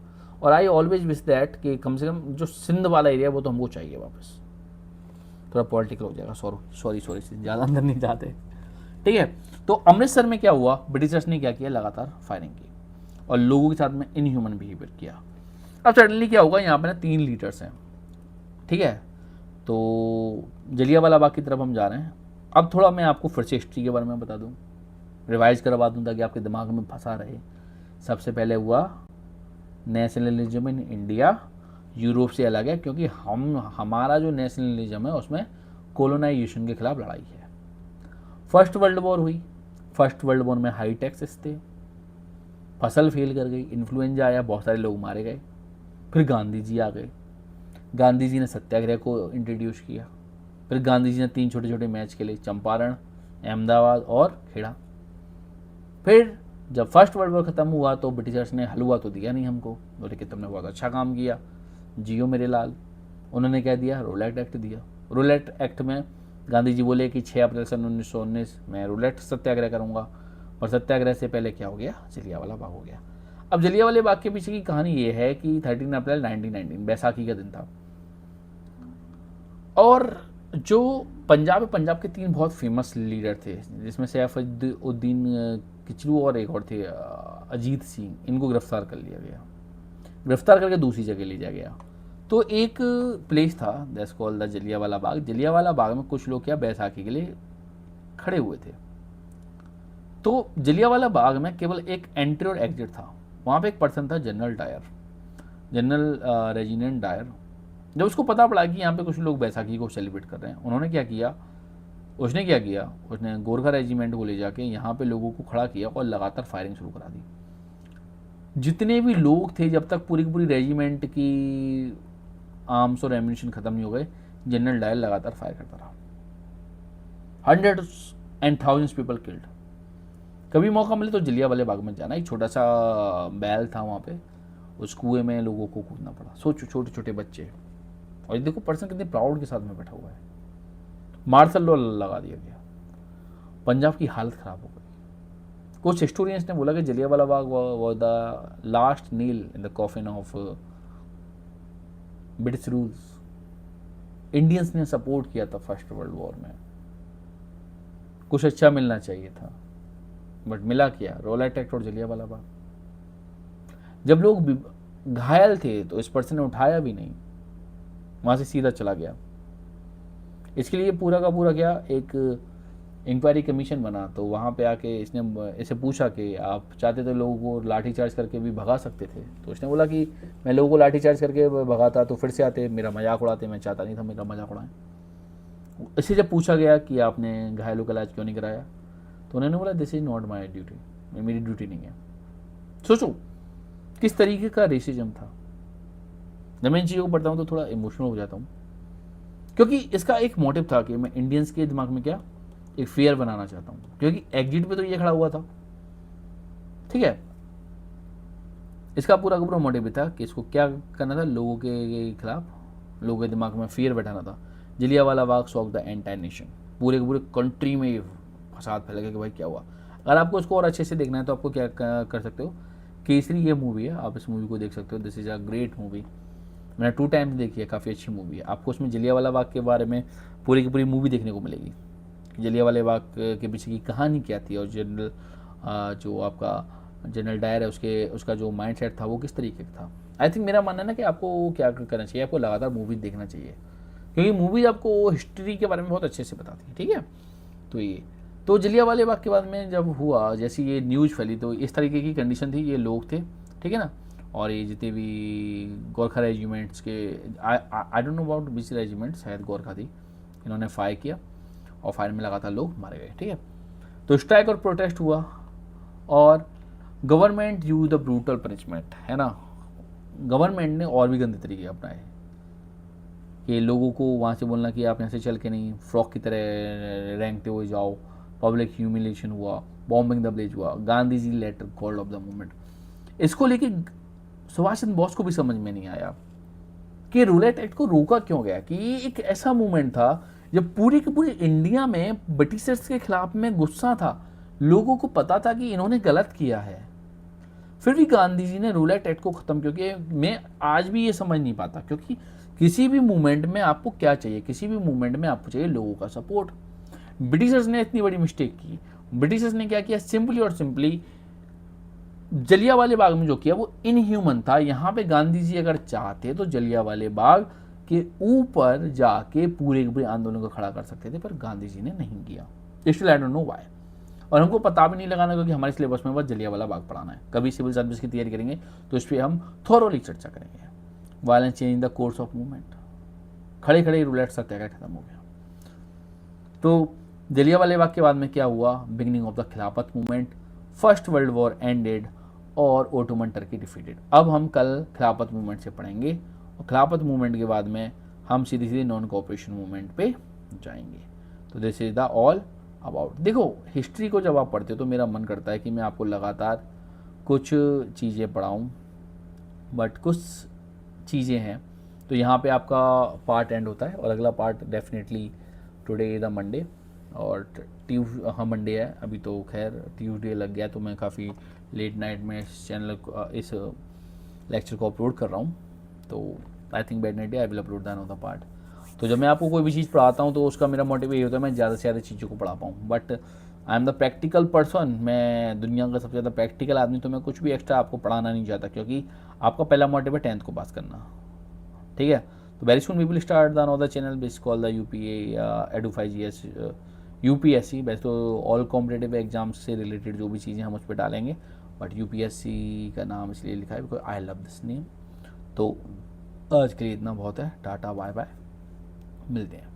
और आई ऑलवेज विश दैट कि कम से कम जो सिंध वाला एरिया वो तो हमको चाहिए वापस। थोड़ा पॉलिटिकल हो जाएगा, सॉरी ज़्यादा अंदर नहीं जाते, ठीक है। तो अमृतसर में क्या हुआ, ब्रिटिशर्स ने क्या किया, लगातार फायरिंग की और लोगों के साथ में इनह्यूमन बिहेवियर किया। अब सडनली क्या होगा, यहाँ पे ना 3 लीडर्स हैं, ठीक है। तो जलियांवाला बाग की तरफ हम जा रहे हैं। अब थोड़ा मैं आपको फिर से हिस्ट्री के बारे में बता दूं, रिवाइज करवा दूं ताकि आपके दिमाग में फंसा रहे। सबसे पहले हुआ नेशनलिज्म इन इंडिया, यूरोप से अलग है क्योंकि हमारा जो नेशनलिज्म है उसमें कॉलोनाइजेशन के खिलाफ लड़ाई है। फर्स्ट वर्ल्ड वॉर हुई, फर्स्ट वर्ल्ड वॉर में हाई टैक्सेस थे, फसल फेल कर गई, इन्फ्लुएंजा आया, बहुत सारे लोग मारे गए। फिर गांधी जी आ गए, गांधी जी ने सत्याग्रह को इंट्रोड्यूस किया। फिर गांधी जी ने 3 छोटे छोटे मैच खेले, चंपारण, अहमदाबाद और खेड़ा। फिर जब फर्स्ट वर्ल्ड वॉर ख़त्म हुआ तो ब्रिटिशर्स ने हलवा तो दिया नहीं हमको, बोले कि तुमने बहुत अच्छा काम किया, जियो मेरे लाल। उन्होंने क्या दिया, रूलेट एक्ट दिया। रूलेट एक्ट में गांधी जी बोले कि 6 अप्रैल सन 1919 मैं रूलेट सत्याग्रह करूँगा, और सत्याग्रह से पहले क्या हो गया, जलियांवाला बाग हो गया। अब जलियांवाला बाग के पीछे की कहानी ये है कि 13 अप्रैल 1919 बैसाखी का दिन था, और जो पंजाब के 3 बहुत फेमस लीडर थे, जिसमें सैफुद्दीन किचलू और एक और थे अजीत सिंह, इनको गिरफ्तार कर लिया गया। गिरफ्तार करके दूसरी जगह ले जाया गया। तो एक प्लेस था that's called the Jallianwala Bagh. Jallianwala Bagh में कुछ लोग क्या बैसाखी के लिए खड़े हुए थे। तो जलियांवाला बाग में केवल एक एंट्री और एग्जिट था। वहाँ पे एक पर्सन था general Dyer, general resident Dyer. जब उसको पता पड़ा कि यहाँ पे कुछ लोग बैसाखी को सेलिब्रेट कर रहे हैं, उन्होंने क्या किया, उसने गोरखा रेजिमेंट को ले जाके यहाँ पे लोगों को खड़ा किया और लगातार फायरिंग शुरू करा दी। जितने भी लोग थे, जब तक पूरी की पूरी रेजिमेंट की आर्म्स और एम्यूनिशन खत्म नहीं हो गए, जनरल डायर लगातार फायर करता रहा। 100s and thousands people killed. कभी मौका मिले तो जलियांवाला बाग में जाना, एक छोटा सा बैल था वहाँ पे, उस कुएं में लोगों को कूदना पड़ा। सोचो, छोटे छोटे बच्चे, और ये देखो पर्सन कितने प्राउड के साथ में बैठा हुआ है। मार्शल लॉ लगा दिया गया, पंजाब की हालत ख़राब हो गई। कुछ हिस्टोरियंस ने बोला कि Jallianwala Bagh was the last nail in the coffin of British rules. Indians ने सपोर्ट किया था फर्स्ट वर्ल्ड वॉर में, कुछ अच्छा मिलना चाहिए था, बट मिला क्या, रोलेट एक्ट और जलियांवाला बाग। जब लोग घायल थे तो इस पर्सन ने उठाया भी नहीं, वहाँ से सीधा चला गया। इसके लिए पूरा का पूरा क्या, एक इंक्वायरी कमीशन बना। तो वहाँ पे आके इसने इसे पूछा कि आप चाहते तो लोगों को लाठी चार्ज करके भी भगा सकते थे। तो इसने बोला कि मैं लोगों को लाठी चार्ज करके भगाता तो फिर से आते, मेरा मजाक उड़ाते, मैं चाहता नहीं था मेरा मजाक उड़ाएं। इससे जब पूछा गया कि आपने घायलों का इलाज क्यों नहीं कराया, तो उन्होंने बोला this is not my duty, मेरी ड्यूटी नहीं है। सोचो किस तरीके का रेसिज्म था। जब मैं इन चीज़ों को पढ़ता हूँ तो थोड़ा इमोशनल हो जाता हूँ, क्योंकि इसका एक मोटिव था कि मैं इंडियंस के दिमाग में क्या, एक फेयर बनाना चाहता हूँ, क्योंकि एग्जिट पे तो ये खड़ा हुआ था, ठीक है। इसका पूरा का पूरा मोटिव भी था कि इसको क्या करना था, लोगों के खिलाफ, लोगों के दिमाग में फियर बैठाना था। Jallianwala Bagh shock the entire nation, पूरे के पूरे कंट्री में ये फसाद फैल गया कि भाई क्या हुआ। अगर आपको इसको और अच्छे से देखना है तो आपको क्या कर सकते हो, केसरी ये मूवी है, आप इस मूवी को देख सकते हो। This is a great movie, मैंने 2 टाइम्स देखी है, काफ़ी अच्छी मूवी है। आपको उसमें जलियांवाला बाग के बारे में पूरी की पूरी मूवी देखने को मिलेगी, जलियांवाला बाग के पीछे की कहानी क्या थी, और जनरल जो आपका जनरल डायर है उसका जो माइंड सेट था वो किस तरीके का था। आई थिंक मेरा मानना है ना कि आपको क्या करना चाहिए, आपको लगातार मूवी देखना चाहिए, क्योंकि मूवीज आपको हिस्ट्री के बारे में बहुत अच्छे से बताती है, ठीक है। तो ये तो जलियांवाला बाग के बाद में जब हुआ, जैसे ये न्यूज़ फैली, तो इस तरीके की कंडीशन थी, ये लोग थे, ठीक है ना। और ये जितने भी गोरखा रेजिमेंट्स के, I don't know about which regiment, शायद गोरखा थी, इन्होंने फायर किया और फायर में लगातार लोग मारे गए, ठीक है। तो स्ट्राइक और प्रोटेस्ट हुआ, और government use the brutal punishment, है ना। गवर्नमेंट ने और भी गंदे तरीके अपनाए कि लोगों को वहाँ से बोलना कि आप यहाँ से चल के नहीं, फ्रॉक की तरह रेंगते हुए जाओ, पब्लिक ह्यूमिलेशन हुआ, बॉम्बिंग द ब्लेज हुआ, Gandhi ji later called off the movement. इसको लेके सुभाष चंद्र बोस को भी समझ में नहीं आया कि रूलेट एक्ट को रोका क्यों गया, कि ये एक ऐसा मूवमेंट था जब पूरी की पूरी इंडिया में ब्रिटिशर्स के खिलाफ में गुस्सा था, लोगों को पता था कि इन्होंने गलत किया है, फिर भी गांधी जी ने रूलेट एक्ट को ख़त्म। क्योंकि मैं आज भी ये समझ नहीं पाता, क्योंकि किसी भी मूवमेंट में आपको क्या चाहिए, किसी भी मूवमेंट में आपको चाहिए लोगों का सपोर्ट। ब्रिटिशर्स ने इतनी बड़ी मिस्टेक की, ब्रिटिशर्स ने क्या किया, सिंपली और सिंपली जलियांवाले बाग में जो किया वो इनह्यूमन था। यहाँ पे गांधी जी अगर चाहते तो जलियांवाले बाग के ऊपर जाके पूरे के पूरे आंदोलन को खड़ा कर सकते थे, पर गांधी जी ने नहीं किया। Still I don't know why, और हमको पता भी नहीं लगाना, क्योंकि हमारे सिलेबस में बस जलियांवाला बाग पढ़ाना है। कभी सिविल सर्विस की तैयारी करेंगे तो इस पर हम थोरोली चर्चा करेंगे। Violence change the course of movement, खड़े खड़े रूलेट सत्याग्रह खत्म हो गया। तो जलियांवाले बाग के बाद में क्या हुआ, बिगिनिंग ऑफ द खिलाफत movement, first world war ended और ओटोमन टर्की डिफीटेड। अब हम कल खिलाफत मूवमेंट से पढ़ेंगे, और खिलाफत मूवमेंट के बाद में हम सीधे सीधे नॉन कोऑपरेशन मूवमेंट पे जाएंगे। तो this is the all about. देखो, हिस्ट्री को जब आप पढ़ते हो तो मेरा मन करता है कि मैं आपको लगातार कुछ चीज़ें पढ़ाऊँ, बट कुछ चीज़ें हैं तो यहाँ पे आपका पार्ट एंड होता है, और अगला part definitely today the Monday, और हाँ मंडे है अभी तो, खैर ट्यूसडे लग गया तो मैं काफ़ी लेट नाइट में इस चैनल इस लेक्चर को अपलोड कर रहा हूँ। तो I think Wednesday I will upload the another part. तो जब मैं आपको कोई भी चीज़ पढ़ाता हूँ तो उसका मेरा मोटिव ये होता है मैं ज़्यादा से ज़्यादा चीज़ों को पढ़ा पाऊँ, but I am the practical person, मैं दुनिया का सबसे ज़्यादा प्रैक्टिकल आदमी, तो मैं कुछ भी एक्स्ट्रा आपको पढ़ाना नहीं चाहता, क्योंकि आपका पहला मोटिव है 10th को पास करना, ठीक है। तो very soon we will start the another channel base call the UPA या एडुफाई जीएस यूपीएससी। वैसे तो ऑल कॉम्पिटेटिव एग्जाम्स से रिलेटेड जो भी चीज़ें हम उस पर डालेंगे, बट यूपीएससी का नाम इसलिए लिखा है because I love this name. तो आज के लिए इतना बहुत है, टाटा बाय बाय, मिलते हैं।